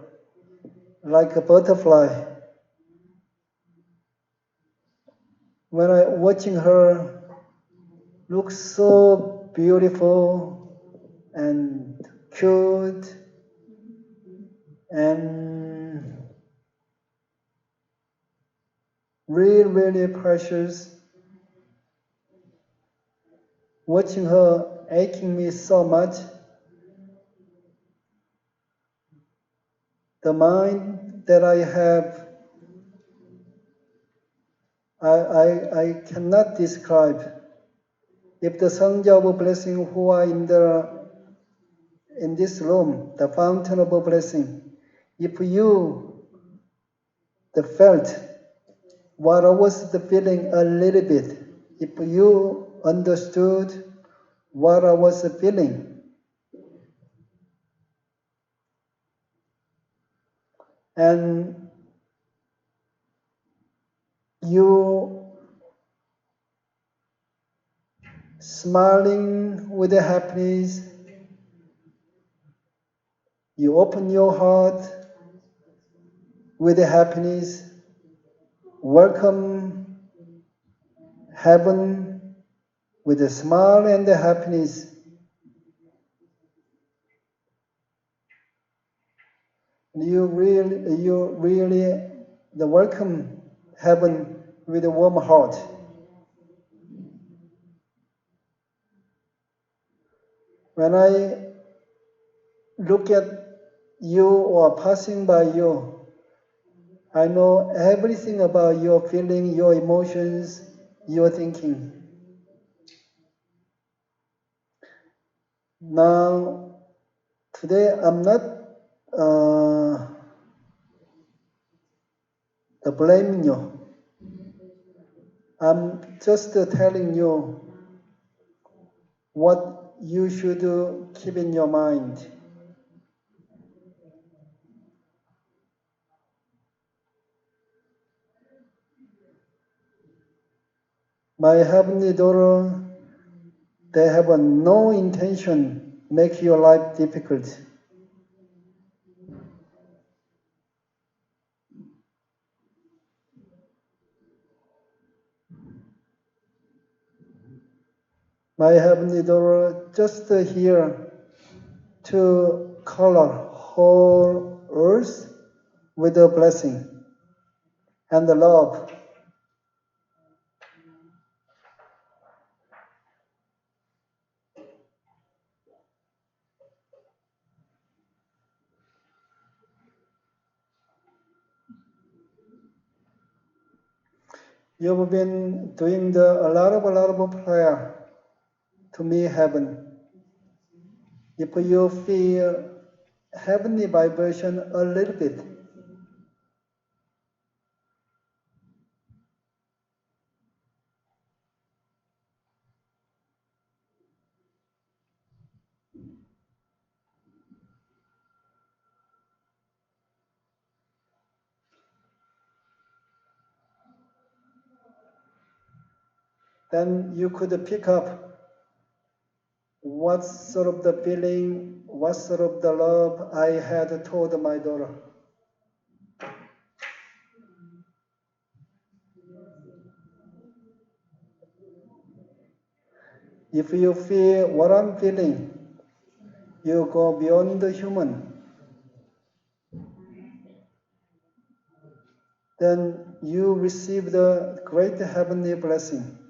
like a butterfly. When I watching her, look so beautiful and cute and really, really precious. Watching her aching me so much. The mind that I have, I cannot describe. If the Sangha blessing who are in the in this room, the fountain of blessing, if you felt what I was feeling a little bit, if you understood what I was feeling, and you smiling with happiness, you open your heart with happiness, welcome heaven with a smile and happiness. You really the welcome heaven with a warm heart. When I look at you or passing by you, I know everything about your feeling, your emotions, your thinking. Now, today I'm not blaming you. I'm just telling you what you should keep in your mind. My heavenly daughter, they have no intention make your life difficult. My heavenly daughter just here to color whole earth with a blessing and the love. You've been doing a lot of prayer to me, heaven. If you feel heavenly vibration a little bit, then you could pick up what sort of the feeling, what sort of the love I had told my daughter. If you feel what I'm feeling, you go beyond the human. Then you receive the great heavenly blessing.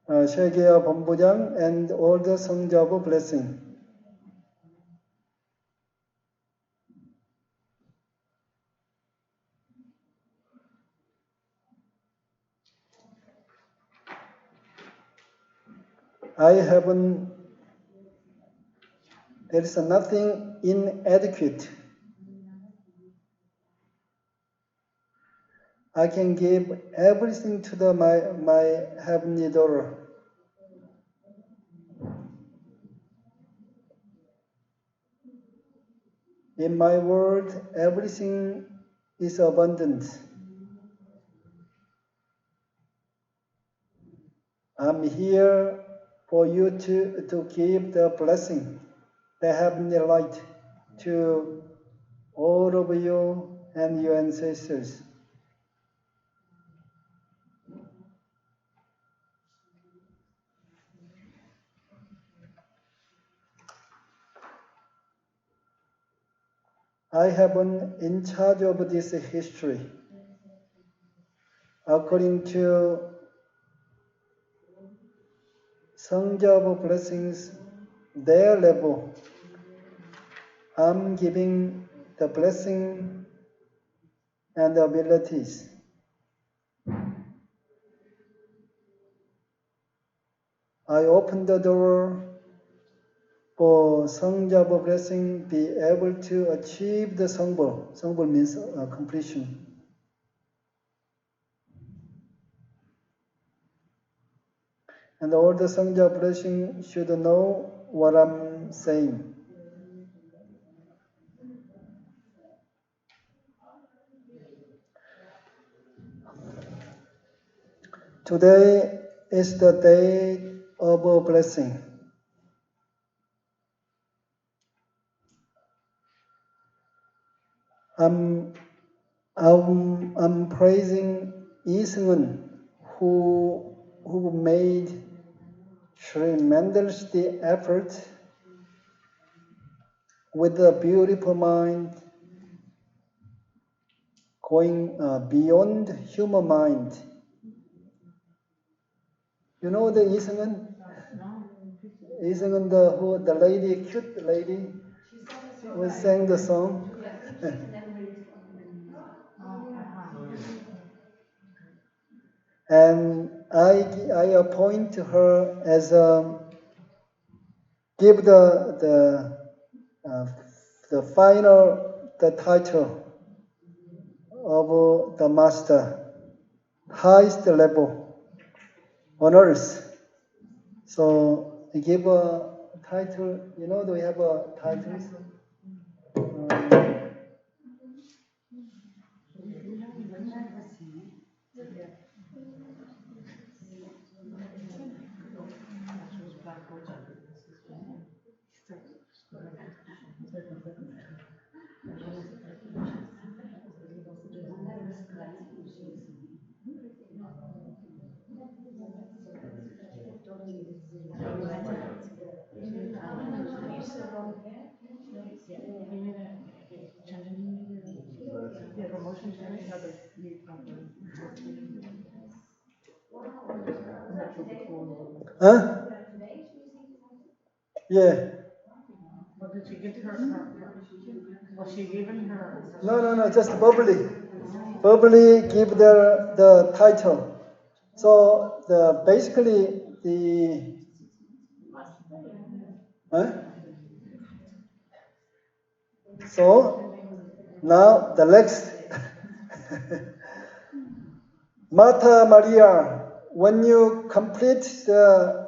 세계와 본부장 and all the 성자 of blessing. There is nothing inadequate. I can give everything to my heavenly daughter. In my world, everything is abundant. I'm here for you to give the blessing, the heavenly light to all of you and your ancestors. I have been in charge of this history. According to 성자 of blessings, their level, I'm giving the blessing and the abilities. I open the door for 성자부 blessing be able to achieve the 성불. 성불 means completion. And all the 성자 blessing should know what I'm saying. Today is the day of a blessing. I'm praising Iseun, who made tremendous effort with a beautiful mind, going beyond human mind. You know the Iseun? Iseun, the lady, cute lady, who sang the song. And I appoint her as give the final title of the master, highest level on earth. So I give a title. You know, do we have a title? Huh? Yeah. What did she give her? Was she given her? No, just verbally. Verbally give the title. So basically the So now the next Martha Maria, when you complete the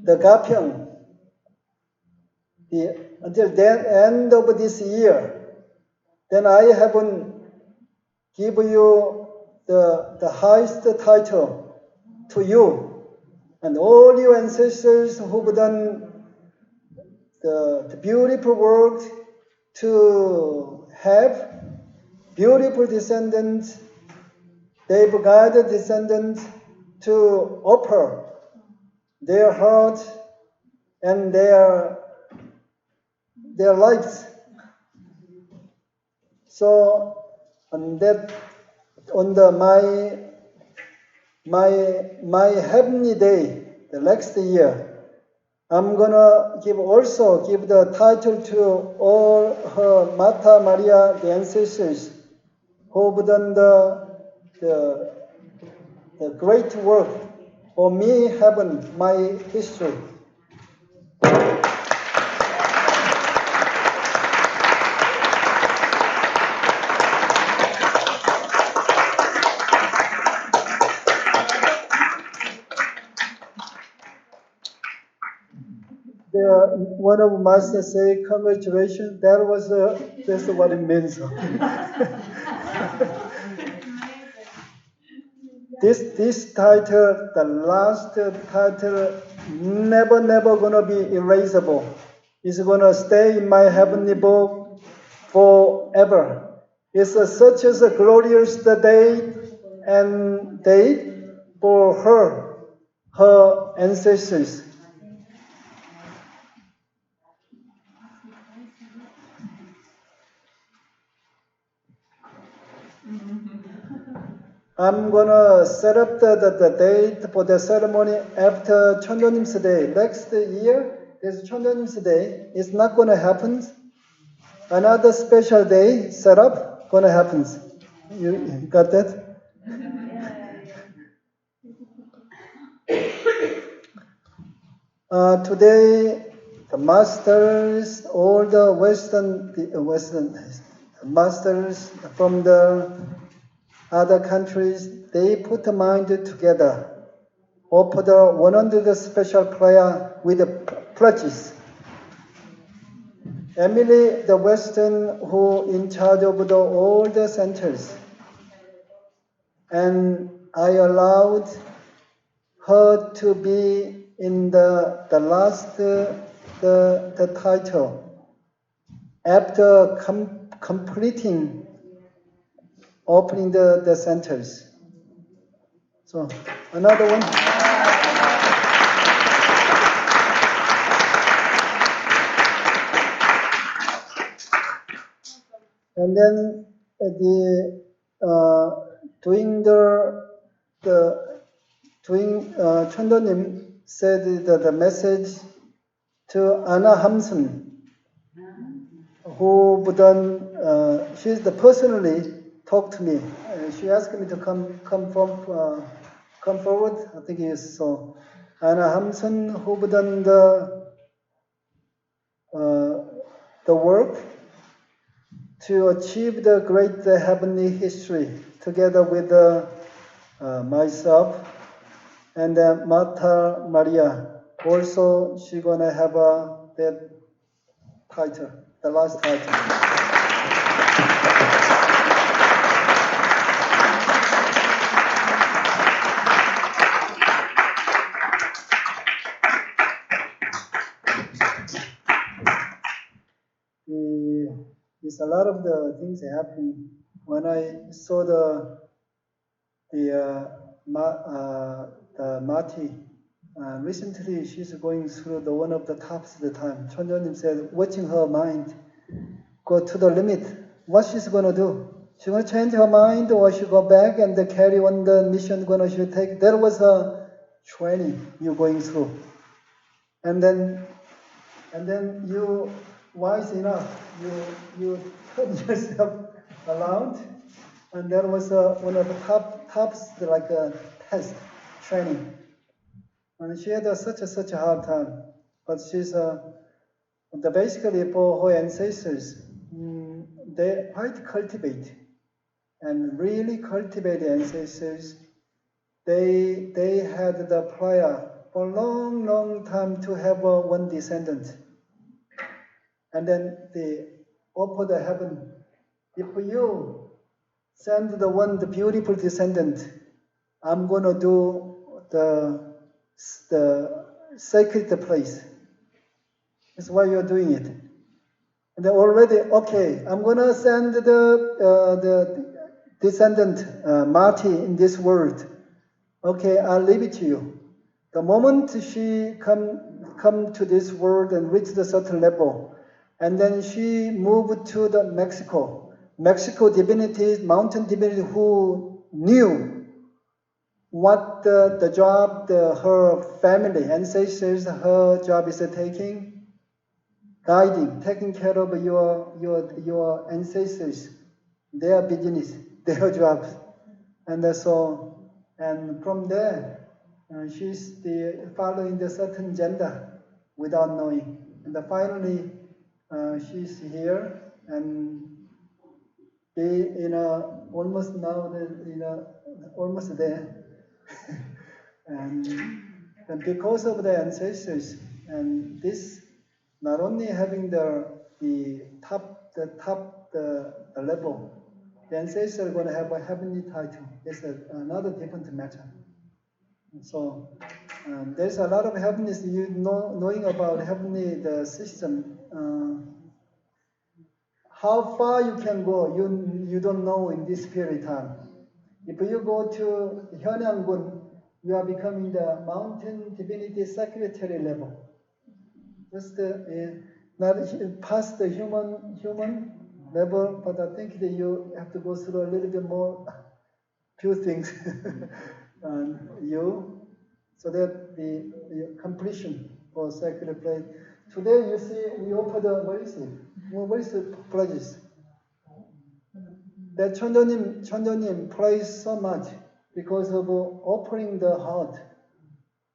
Gapyeong, until the end of this year, then I haven't give you the highest title to you and all your ancestors who've done the beautiful work to have beautiful descendants. They've guided descendants to offer their heart and their lives. So on my heavenly day, the next year, I'm gonna give the title to all her Martha Maria, the ancestors who've done the great work for me, heaven, my history. One of master say, congratulations, that's what it means. This title, the last title, never gonna be erasable. It's gonna stay in my heavenly book forever. It's such a glorious day and date for her ancestors. I'm gonna set up the date for the ceremony after 천도님's day. Next year, there's 천도님's day. It's not gonna happen. Another special day set up gonna happen. You got that? Today the masters, all the Western masters from the other countries, they put the mind together, offer the 100 special prayer with the pledges. Emily, the Western who in charge of all the centers, and I allowed her to be in the last the title after completing opening the centers. So another one. And then doing Chondonim said the message to Anna Hamsun, who she's personally talked to me. She asked me to come forward. I think it is so. Anna Hamsun, who done the work to achieve the great heavenly history together with myself and Martha Maria. Also, she's gonna have that title, the last title. There's a lot of the things happening. When I saw the Mati, recently she's going through one of the tops of the time. Chonjonim said, watching her mind go to the limit. What she's gonna do? She gonna change her mind, or she go back and carry on the mission she take? There was a training you going through, and then you wise enough, you turn yourself around, and there was one of the tops like a test training, and she had such a hard time, but she's basically for her ancestors, they quite cultivate and really cultivate the ancestors. They had the prayer for a long time to have one descendant. And then they offer the heaven. If you send the beautiful descendant, I'm gonna do the sacred place. That's why you're doing it. And they already, okay, I'm gonna send the descendant Marty in this world. Okay, I'll leave it to you. The moment she come to this world and reach the certain level, and then she moved to the Mexico divinities, mountain divinity who knew what the job her family, ancestors, her job is taking, guiding, taking care of your ancestors, their business, their jobs. And and from there, she's following the certain gender without knowing. And finally, she's here and be almost now almost there. and because of the ancestors, and this not only having the top level, the ancestors are going to have a heavenly title. It's another different matter. So there's a lot of happiness knowing about heavenly the system. How far you can go, you don't know in this period of time. If you go to Hyunanggun, you are becoming the mountain divinity secretary level. Just not past the human level, but I think that you have to go through a little bit more, few things, so that the completion for sacred place. Today you see we offer what is the pledges? That Chondonim prays so much because of offering the heart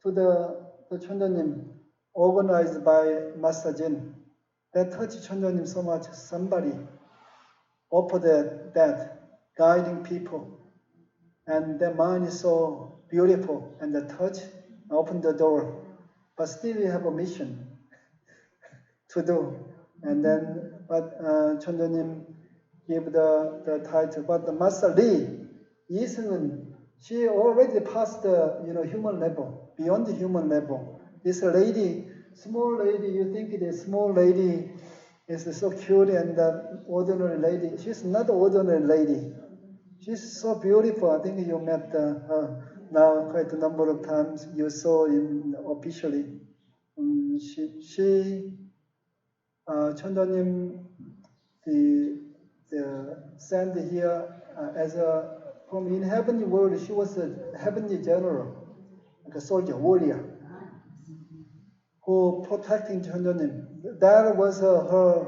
to the Chondonim. organized by Master Jin. That touched Chonjonim so much. Somebody offered that, guiding people. And their mind is so beautiful, and the touch opened the door. But still you have a mission to do. And then, but Chonjonim gave the title. But the Master Lee, Yisung, she already passed the human level, beyond the human level. This lady, small lady, you think the small lady is so cute and ordinary lady. She's not ordinary lady. She's so beautiful. I think you met her now quite a number of times. You saw him officially. Chonjonim, the sent here as a from in heavenly world. She was a heavenly general, like a soldier, warrior, who protecting Chonjonim. That was her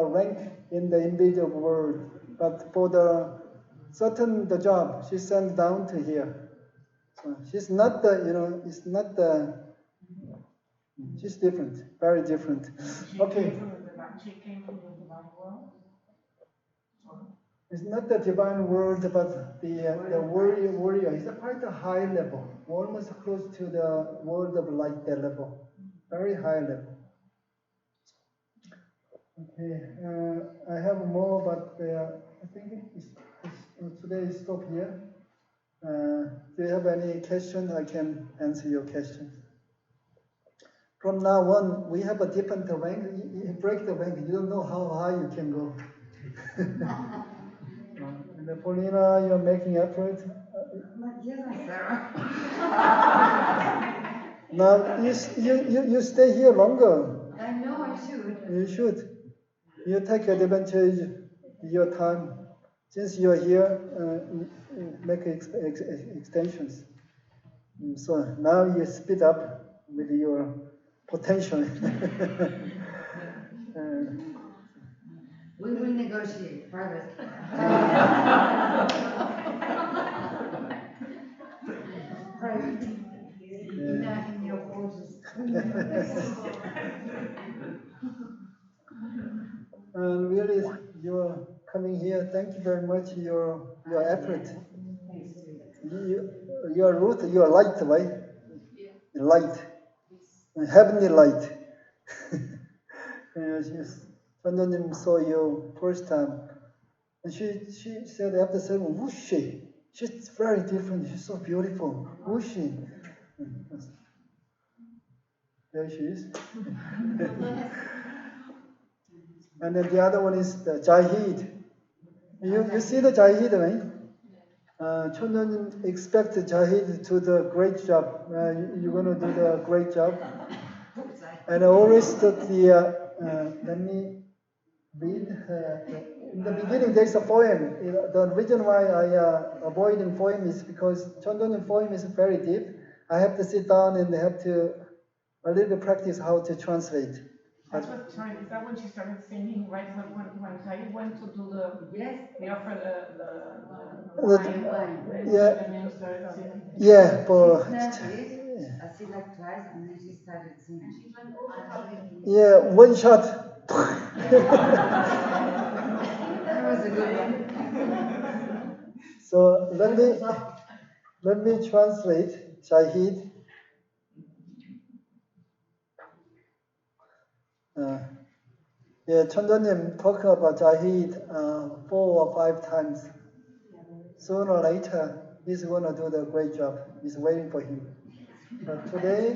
rank in the invisible world. But for the job, she sent down to here. So she's not it's not she's different, very different. Okay. She came from the divine world. It's not the divine world, but the warrior. It's quite a high level, almost close to the world of light, that level, very high level. Okay, I have more, but I think today stop here. Do you have any question? I can answer your question. From now on, we have a different rank. You break the rank, you don't know how high you can go. And Paulina, you're making effort. Now you stay here longer. I know I should. You should. You take advantage of your time. Since you're here, make extensions. So now you speed up with your potential. We will negotiate private. Private. In your forces. Really, you're coming here. Thank you very much. Your effort. Your root, your light, right? Light, heavenly light. Yes. Chonjonim saw you first time, and she said after saying, "Who's she? She's very different. She's so beautiful. Who's she?" There she is. And then the other one is the Jahid. You see the Jahid, right? Chonjonim expect Jahid to do a great job. You're going to do the great job. And I always thought let me read. In the beginning, there's a poem. The reason why I avoiding poem is because Chonjonim poem is very deep. I have to sit down and have to a little practice how to translate. That's what, sorry, is that when she started singing, right? When Said went to do the offer, Yeah, but I see like twice and then she started singing. Yeah, one shot. That was a good one. So let me translate Jahid. Chonjonim talk about Jahid 4 or 5 times. Sooner or later, he's going to do the great job. He's waiting for him. But today,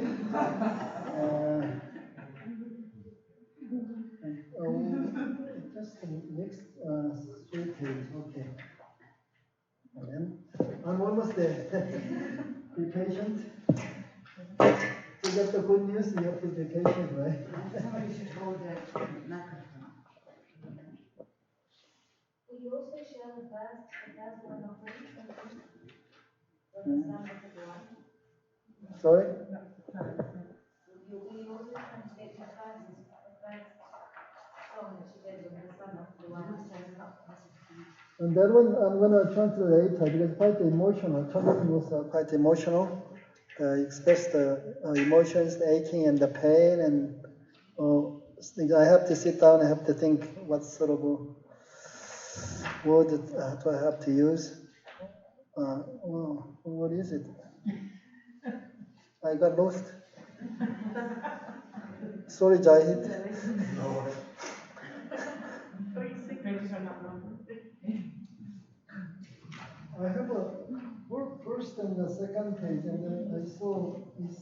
just the next 3 pages, okay. And then I'm almost there. Be patient. To get the good news, you have to be patient, right? Somebody should hold that microphone. Will you also share the first one of them? Sorry? Will you also translate the first song that she did with the son of the one? And that one I'm going to translate later because it's quite emotional. Chonjonim was quite emotional. express the emotions, the aching and the pain, and I have to sit down. I have to think what sort of word do I have to use. What is it? I got lost. Sorry, Jahid. Pages are not numbered. I have a first and the second page, and then I saw this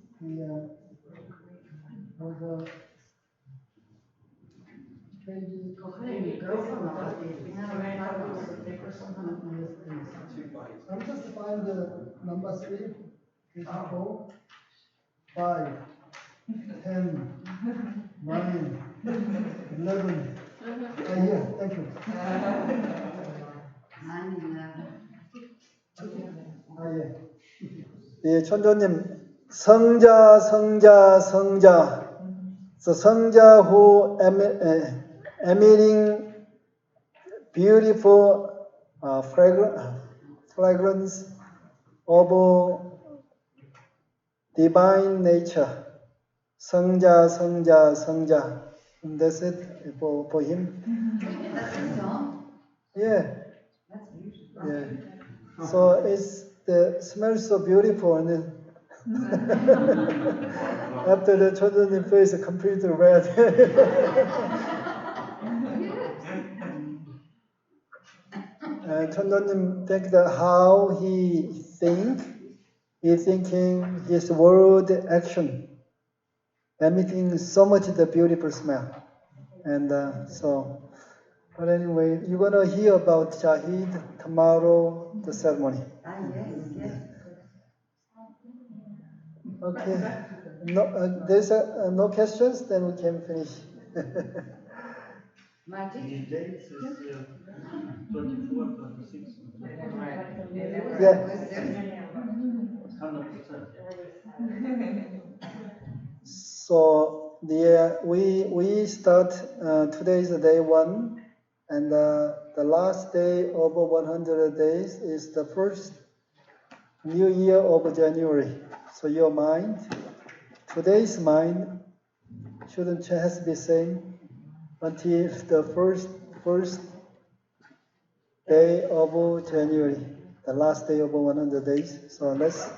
the page. I'm just find the number 3, 4, 5, 10, 9, 11. Yeah, thank you. 9, 11. 예, 천도님 성자. So 성자 who emitting beautiful fragrance of divine nature. 성자. That's it for him. Yeah. Yeah. So the smells so beautiful, and then after the children's face completely red. And Chandonim think that how he thinking his word action, emitting so much the beautiful smell. And but anyway, you're gonna hear about Shahid tomorrow, the ceremony. Yes. Okay. No, there's no questions. Then we can finish. Magic? The dates is 24, 26. Yeah. 100%. So we start today is day 1, and the last day of 100 days is the first new year of January. So your mind, today's mind shouldn't has to be same until the first day of January, the last day of 100 days. So let's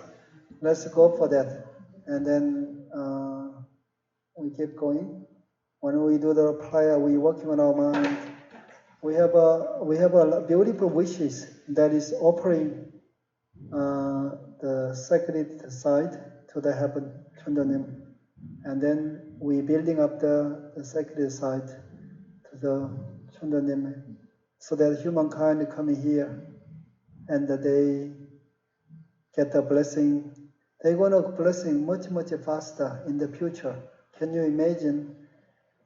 go for that, and then we keep going. When we do the prayer, we working on our mind. We have a beautiful wishes that is offering the sacred side to the heaven, Chandanim, and then we building up the sacred side to the Chandanim, so that humankind come here and they get the blessing. They're gonna blessing much faster in the future. Can you imagine?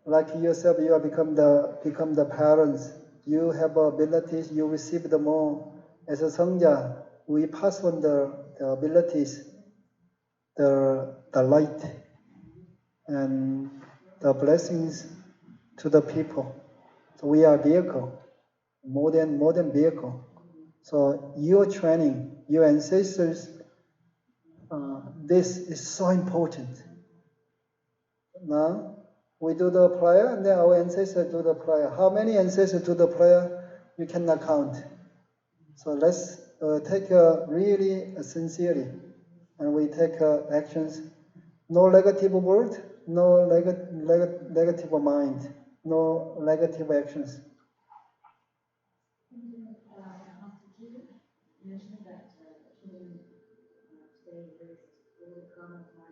Like yourself, you have become the parents. You have abilities. You receive the more. As a sangha, we pass on the abilities, the light, and the blessings to the people. So we are vehicle, modern vehicle. So your training, your ancestors, this is so important. Now we do the prayer, and then our ancestors do the prayer. How many ancestors do the prayer? You cannot count. So let's take really sincerely, and we take actions. No negative word, no negative mind, no negative actions. You mentioned that today is all the common especially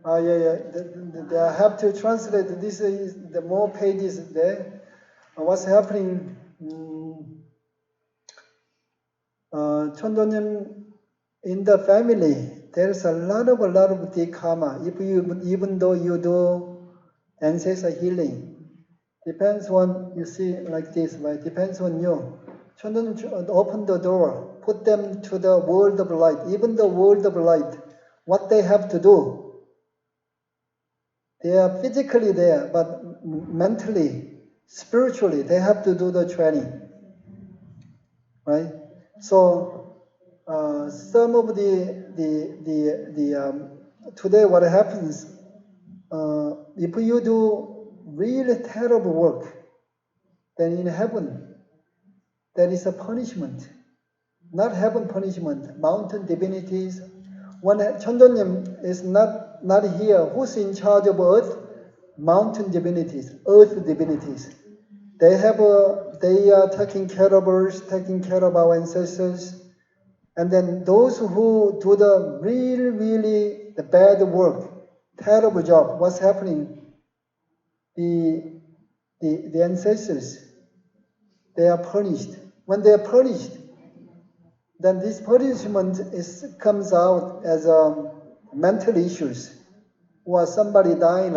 Yeah. I have to translate. This is the more pages there. What's happening? Chondonim, in the family, there's a lot of deep karma. Even though you do ancestor healing, depends on, you see like this, right? Depends on you. Chondonim open the door, put them to the world of light. Even the world of light, what they have to do. They are physically there, but mentally, spiritually, they have to do the training, right? So some of today what happens, if you do really terrible work, then in heaven, there is a punishment. Not heaven punishment, mountain divinities. When 천도님 is not here, who's in charge of earth? Mountain divinities, earth divinities. They are taking care of us, taking care of our ancestors. And then those who do the really the bad work, terrible job, what's happening? The ancestors, they are punished. When they are punished, then this punishment comes out as mental issues, or somebody dying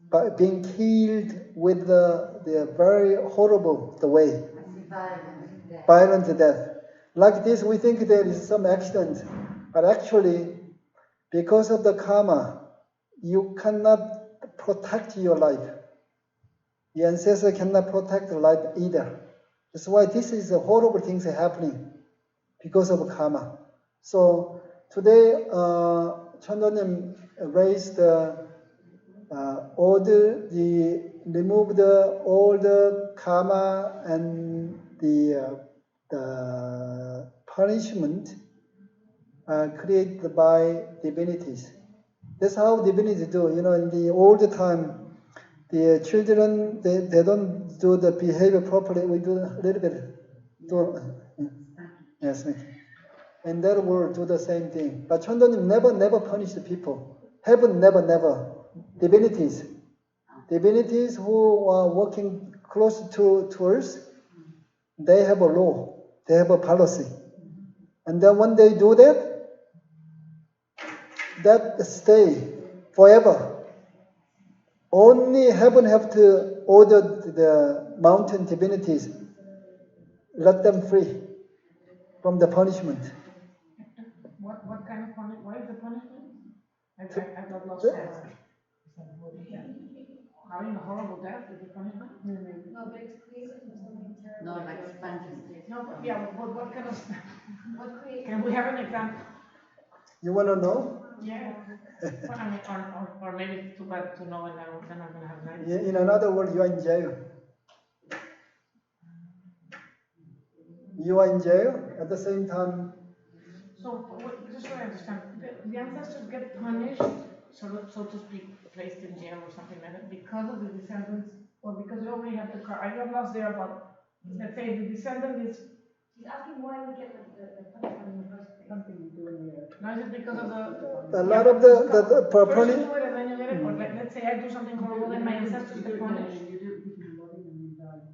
by being killed with the very horrible way, violent death. Like this, we think there is some accident, but actually, because of the karma, you cannot protect your life. Your ancestor cannot protect life either. That's why this is the horrible things happening because of karma. So today, Chandonim raised removed all the karma and the punishment created by divinities. That's how divinities do. In the old time, the children they don't do the behavior properly. We do a little bit. Yes, and that world do the same thing. But Chandonim never punish the people. Heaven never. Divinities who are working close to us, they have a law, they have a policy. And then when they do that stay forever. Only heaven have to order the mountain divinities, let them free from the punishment. What kind of punishment? What is the punishment? I got lost. Having a horrible death is the punishment? No, but it's created from something terrible. No, like fantasy. No, but yeah, but what kind of? What created? Can we have an example? You want to know? Yeah. Well, I mean, or maybe it's too bad to know, and then I'm gonna have an idea. In another word, you are in jail. You are in jail at the same time. So, just so I understand, the ancestors get punished, so to speak, placed in jail or something like that, because of the descendants, or because they already have the car. I got lost there about, let's say the descendant is. She's asking why we get the punishment in the first place. Something you do in the. No, is it because of the? A lot of the First you do it and then you get it, or let's say I do something horrible and my ancestors get punished. You do it in the body and you die.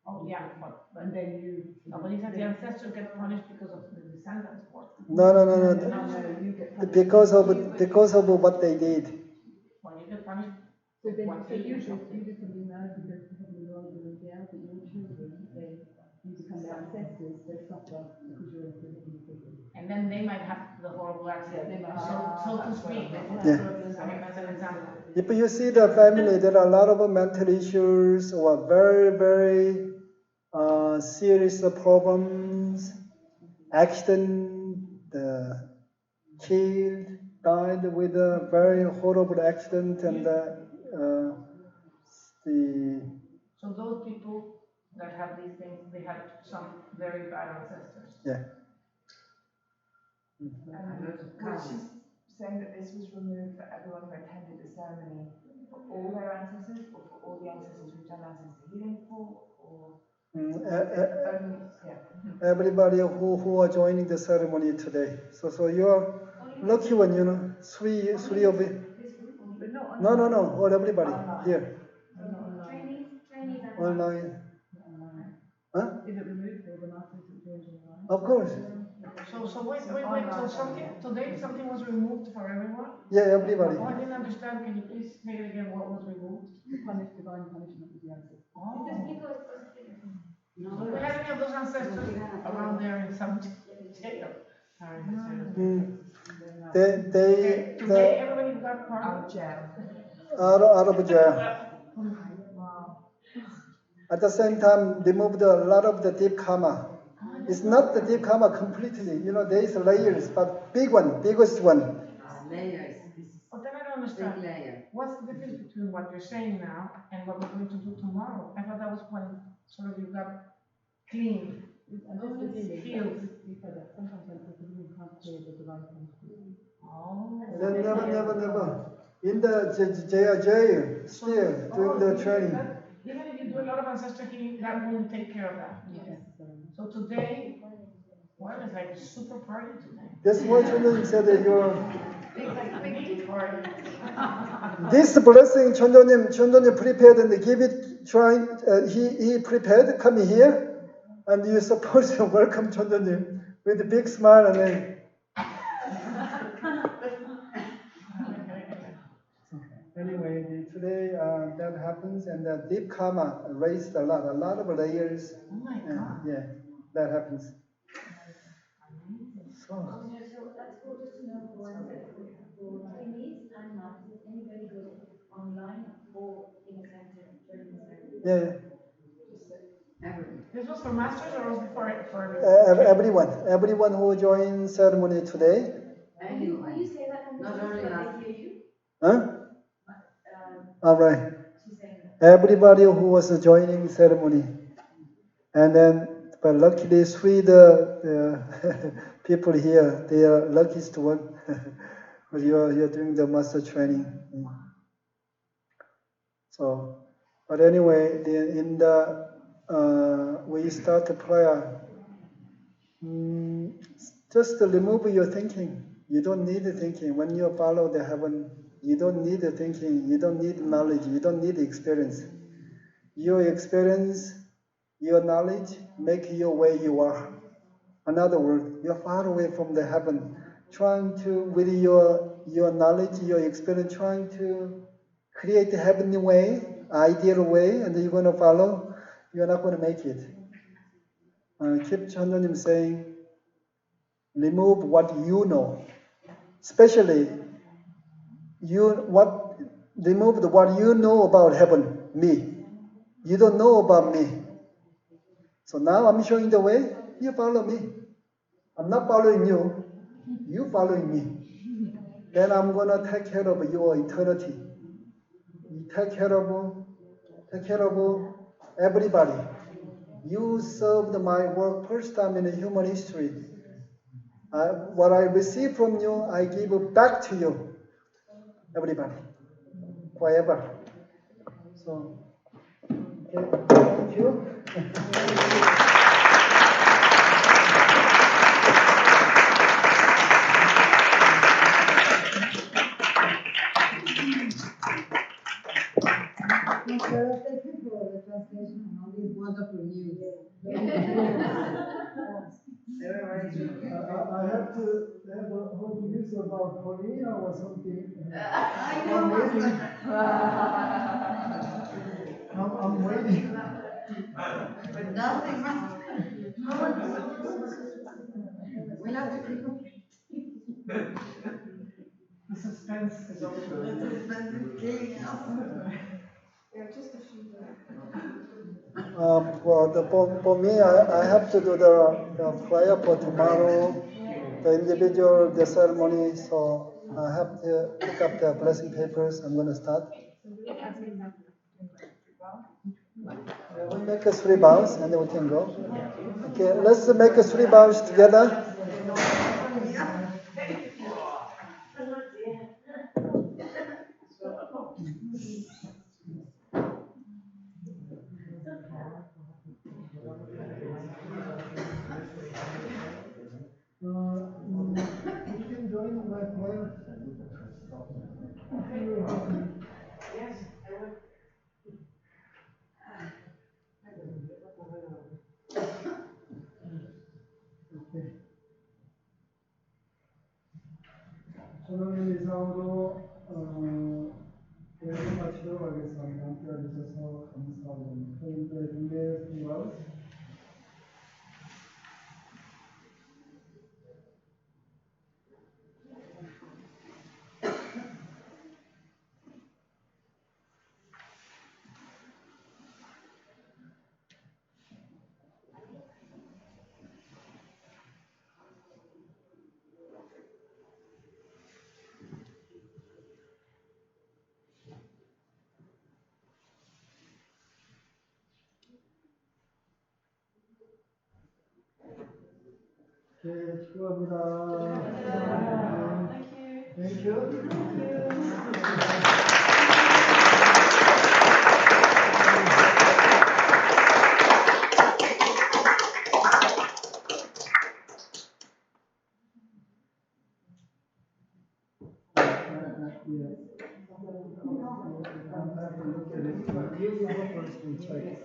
Oh, yeah, but And then you. no, but he said the ancestors get punished because of the descendants' work. No. You get punished. Because of what they did. When you get punished, So then, what so they you do. can be married because you have a role in jail, but your children, you become their ancestors, they suffer because you're a living. And then they might have the horrible accident. Yeah, they might. So to speak. Yeah. I mean, that's an example. If you see the family, there are a lot of mental issues or very serious problems, accident, killed, died with a very horrible accident, and So those people that have these things, they had some very bad ancestors. yeah. Was she saying that this was removed for everyone who attended the ceremony, for all their ancestors, or for all the ancestors who've done ancestor healing for, or? Everybody who are joining the ceremony today. So you are lucky one, three of it. No, all everybody here. Trainees and. Online. Huh? Is it removed for the masters who joined online? Of course. So wait, so today something was removed for everyone? Yeah, everybody. Oh, I didn't understand, can you please say it again, what was removed? The divine punishment of the ancestors. Oh. Just because. Do we have any of those ancestors around there in some jail? Sorry. Today everybody got part of jail. Out of jail. Wow. At the same time, removed a lot of the deep karma. Oh, It's not the deep karma completely. There is layers, but biggest one. Layers. But then I don't understand. Big layer. What's the difference between what you're saying now and what we're going to do tomorrow? I thought that was when sort of you got clean, healed. Oh. Never. In the jail, still doing the training. Even if you do a lot of ancestral healing, that won't take care of that. Yes. So today, well, it's like a super party today. That's what Chondonim said that Big party. this blessing Chondonim prepared and give it, he prepared, come here, and you're supposed to welcome Chondonim with a big smile and then. Anyway, today that happens, and the deep karma raised a lot of layers. Oh my God. Yeah, that happens. So. So that's cool just to know for trainees and masters, anybody goes online or in a center during the ceremony. Yeah. Everyone. This was for masters or was it for Everyone who joined ceremony today. When you say that, Not only I hear you. Huh? All right. She's saying Everybody who was joining ceremony, and then, but luckily, three the people here, they are luckiest one. But you're doing the master training. So, but anyway, when you start the prayer, just remove your thinking. You don't need the thinking. When you follow the heaven, you don't need the thinking. You don't need knowledge. You don't need experience. Your experience, your knowledge, make you where you are. In other words, you're far away from the heaven, trying to, with your knowledge, your experience, trying to create a heavenly way, ideal way, and you're going to follow, you're not going to make it. Keep Chandonim saying, remove what you know. Especially, remove what you know about heaven, me. You don't know about me. So now I'm showing the way, you follow me. I'm not following you, you following me. Then I'm going to take care of your eternity. You take care of everybody. You served my work first time in the human history. What I receive from you, I give it back to you, everybody, forever. So, okay, thank you. Thank you for the translation and all these wonderful news. I have to have a whole news about Korea or something. I know. I'm waiting. But nothing much. We'll have to keep The suspense is over. the suspense is killing us. Yeah, just a few. For me, I have to do the prayer for tomorrow, the individual, the ceremony, so I have to pick up the blessing papers. I'm going to start. We'll make a 3 bows and then we can go. Okay, let's make a 3 bows together. You can join my prayer. Yes, I will. Okay. 저는 이상으로 여기 마치도록 하겠습니다. 함께 해주셔서 감사합니다. 저희들의 중에 수고하셨습니다. 네, 축하합니다. Thank you.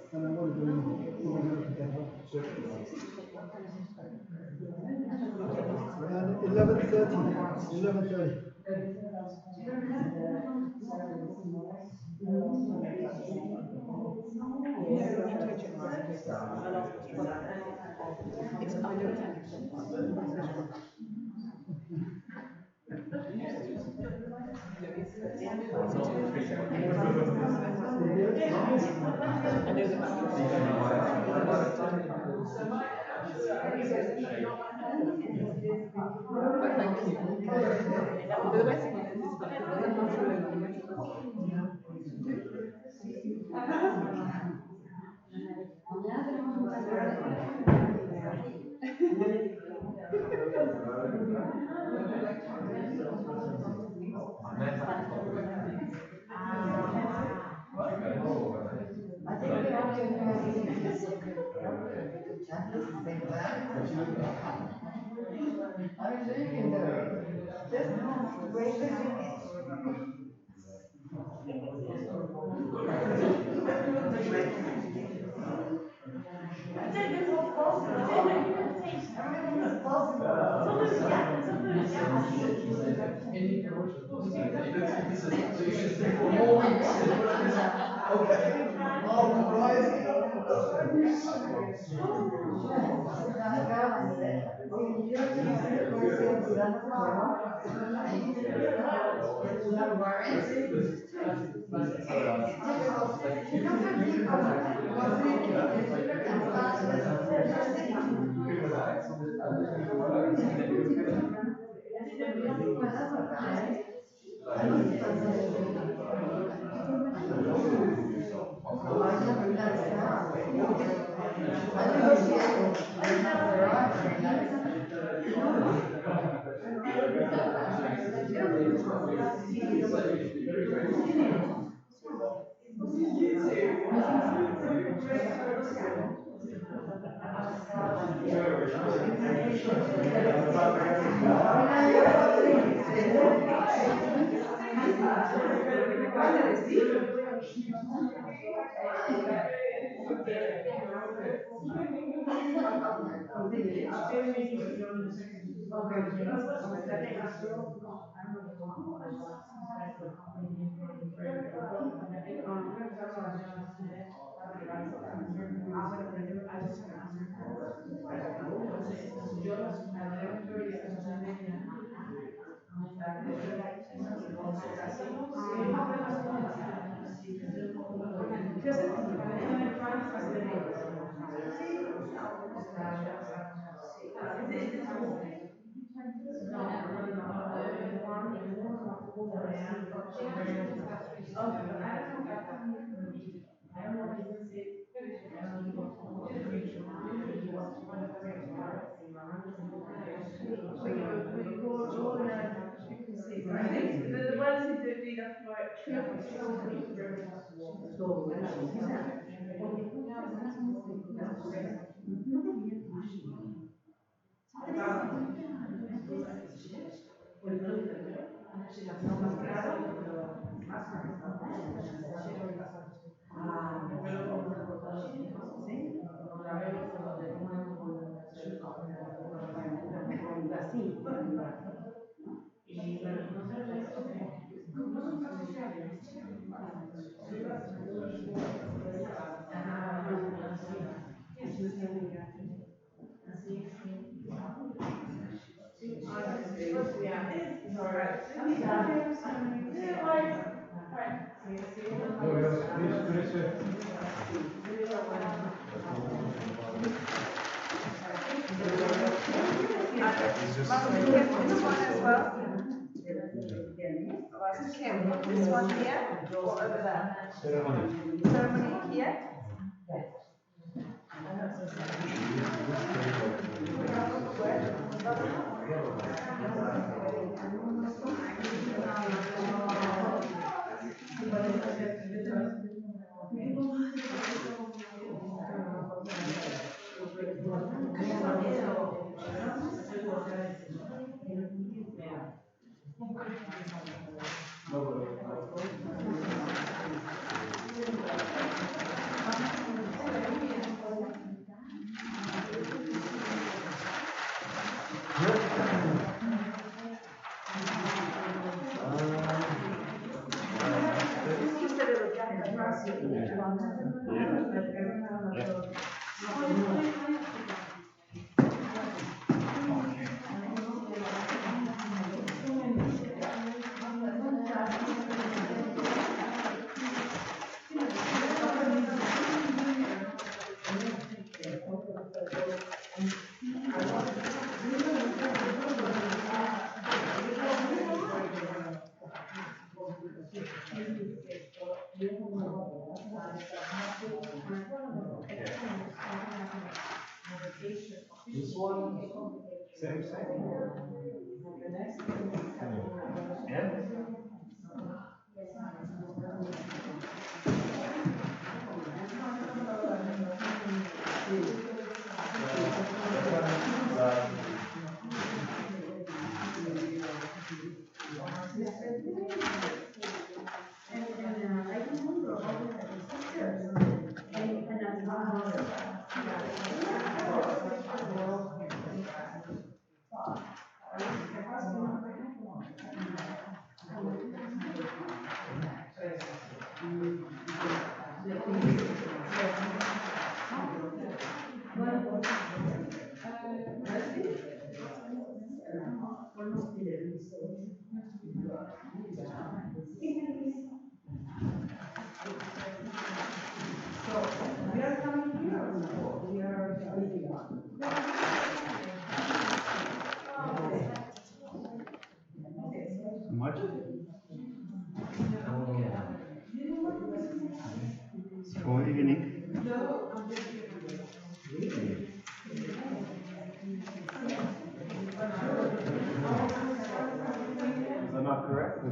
And 11:30. 11:30. The ones who don't do enough work. This one as well. Kim, this one here or over there? Ceremony here. Where? This one, same. And? Much? For evening? Is that not correct?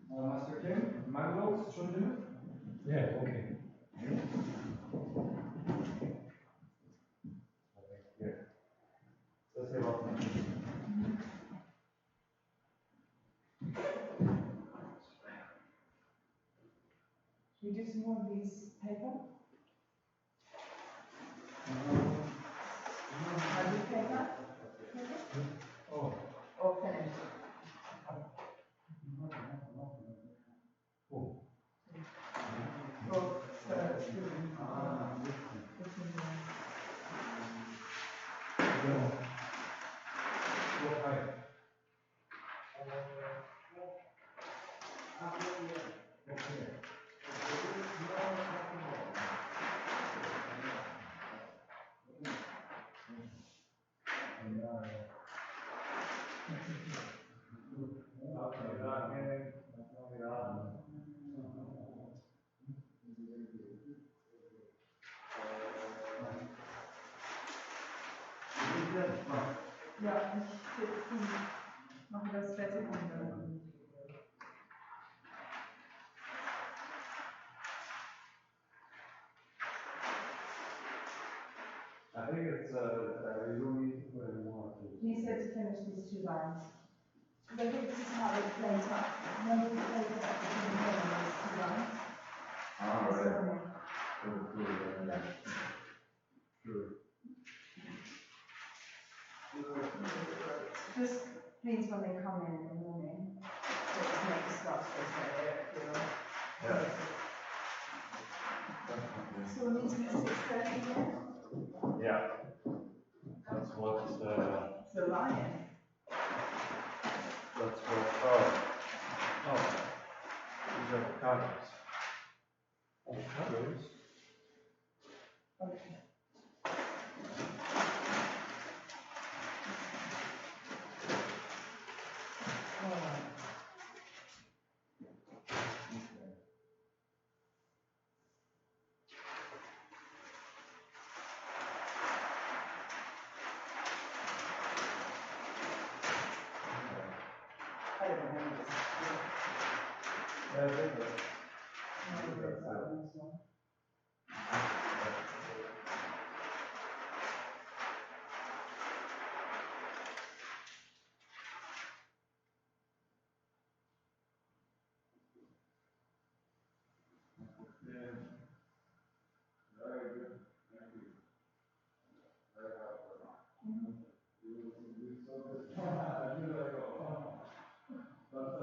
Master Kim, mango, children? Yeah, okay. Here. Let's say about Should we do some more of these paper? Hybrid paper? Oh. Or finished? Cool. For Ja, ich mache das fertig und dann. I think it's, you don't need to put any more. He said to finish these 2 lines. Because I think this is how it's laid up. Remember we laid it up between those 2 lines? Ah, This right. morning. Yeah. Sure. Just means when they come in the morning, they just make the stuff they say, Yeah. So we're meeting at 6:30 here? Yeah. That's what, It's the lion. that's what, these are the contracts. Those? Okay. I don't remember this. Yeah, I think that's. Very good. Thank you. Very helpful. You so good. I knew I go. Something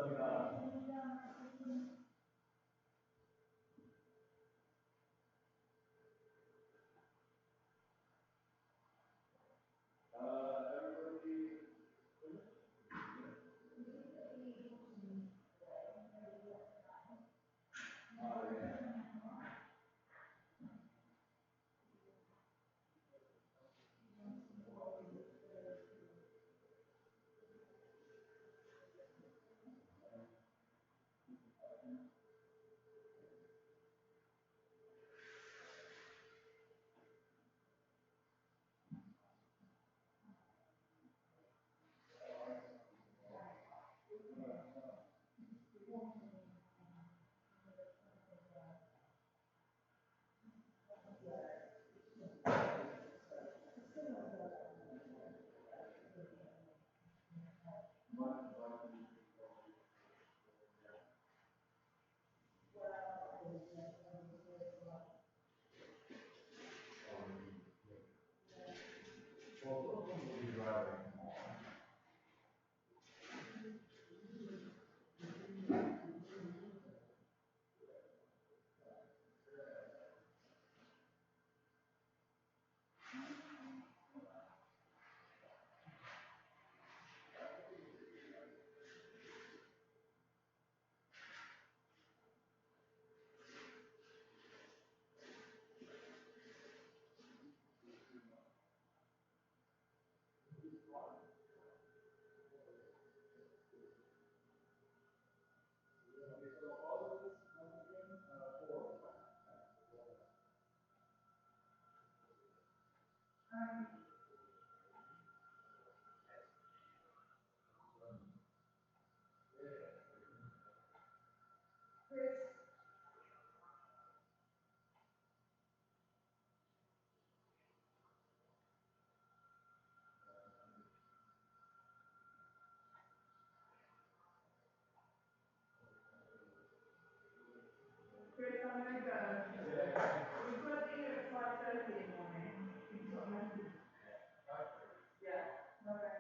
Chris, I'm gonna go. We've got to be here at 5:30 in the morning. You've got a message. Yeah. Okay.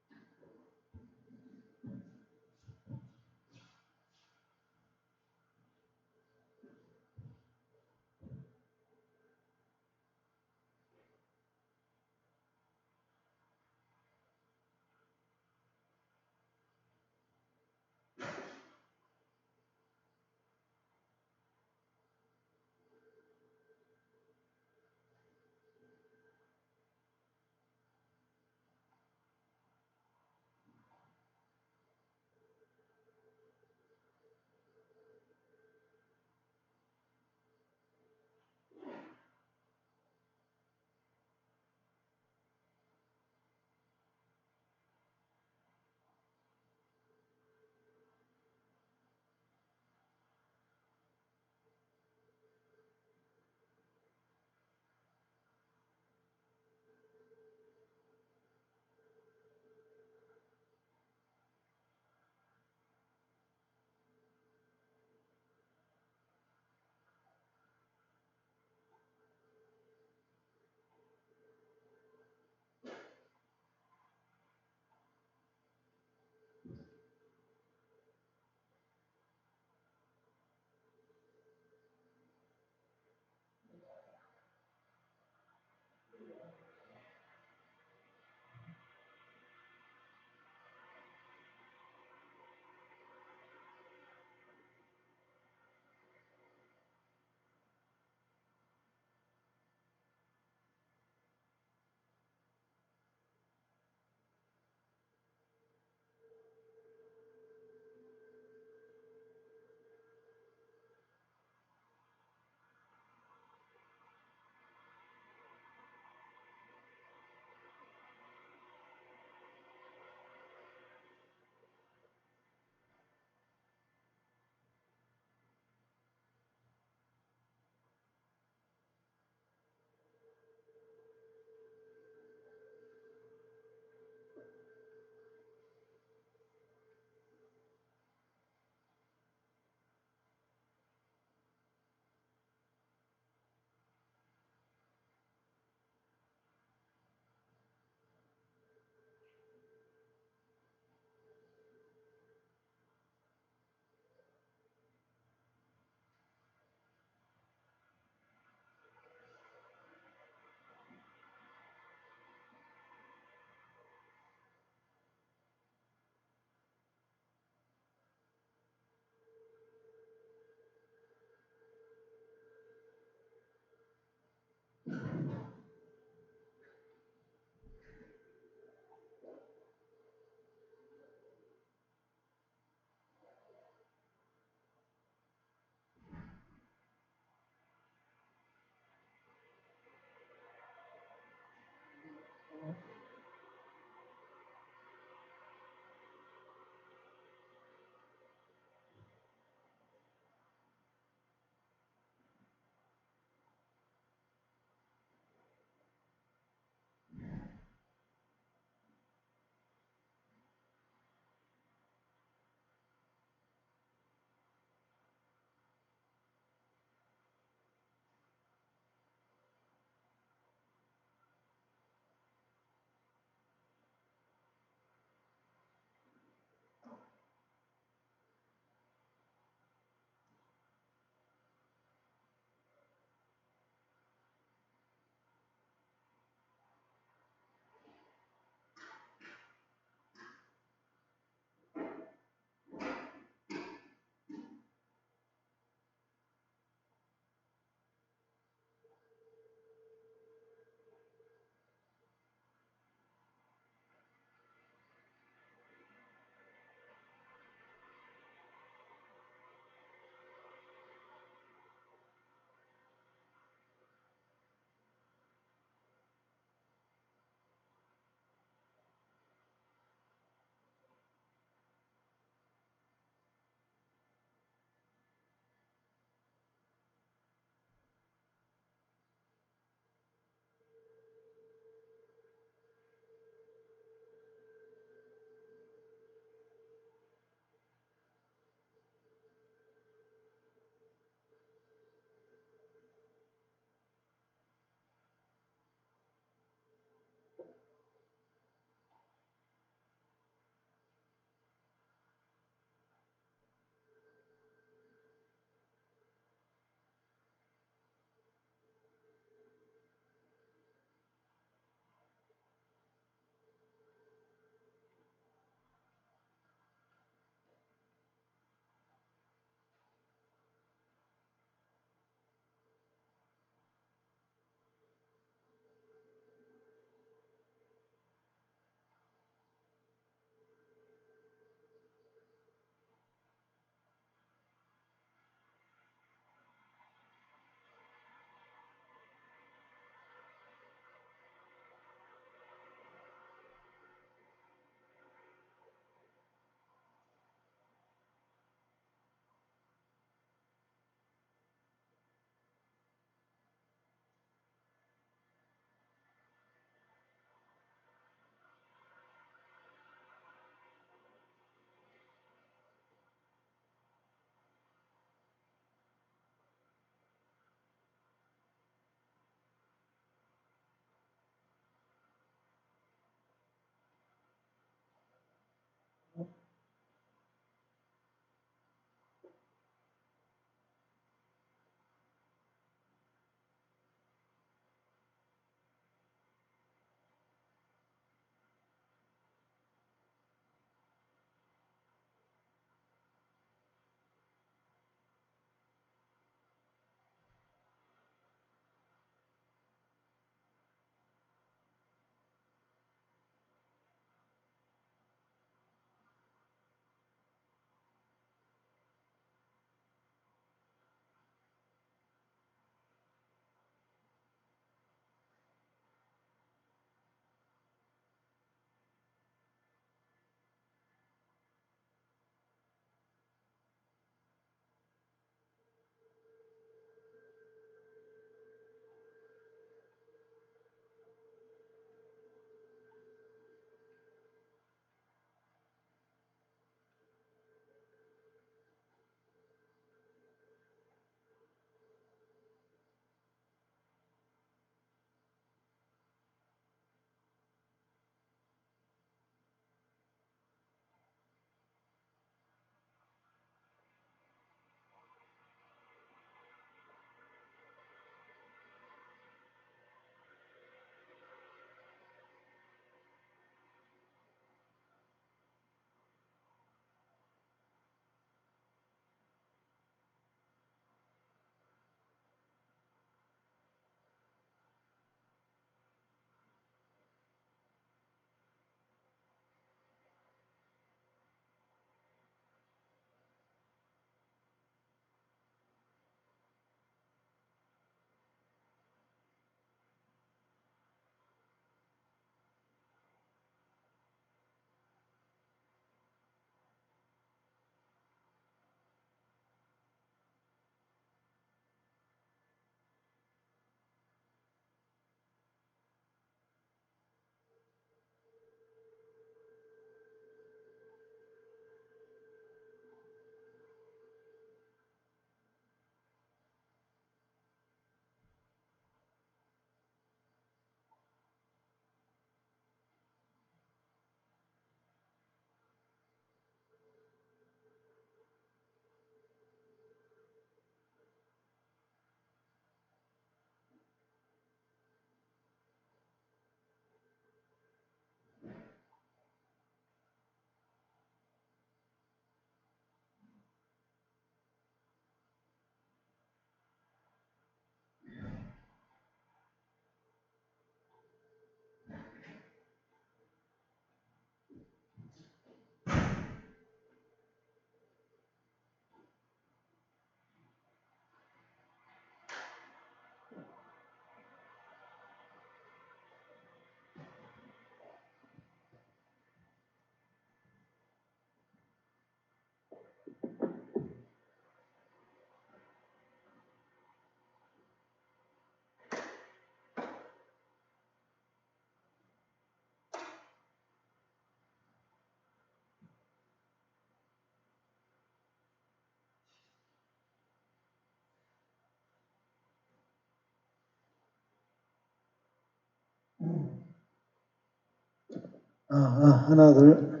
하나, 둘.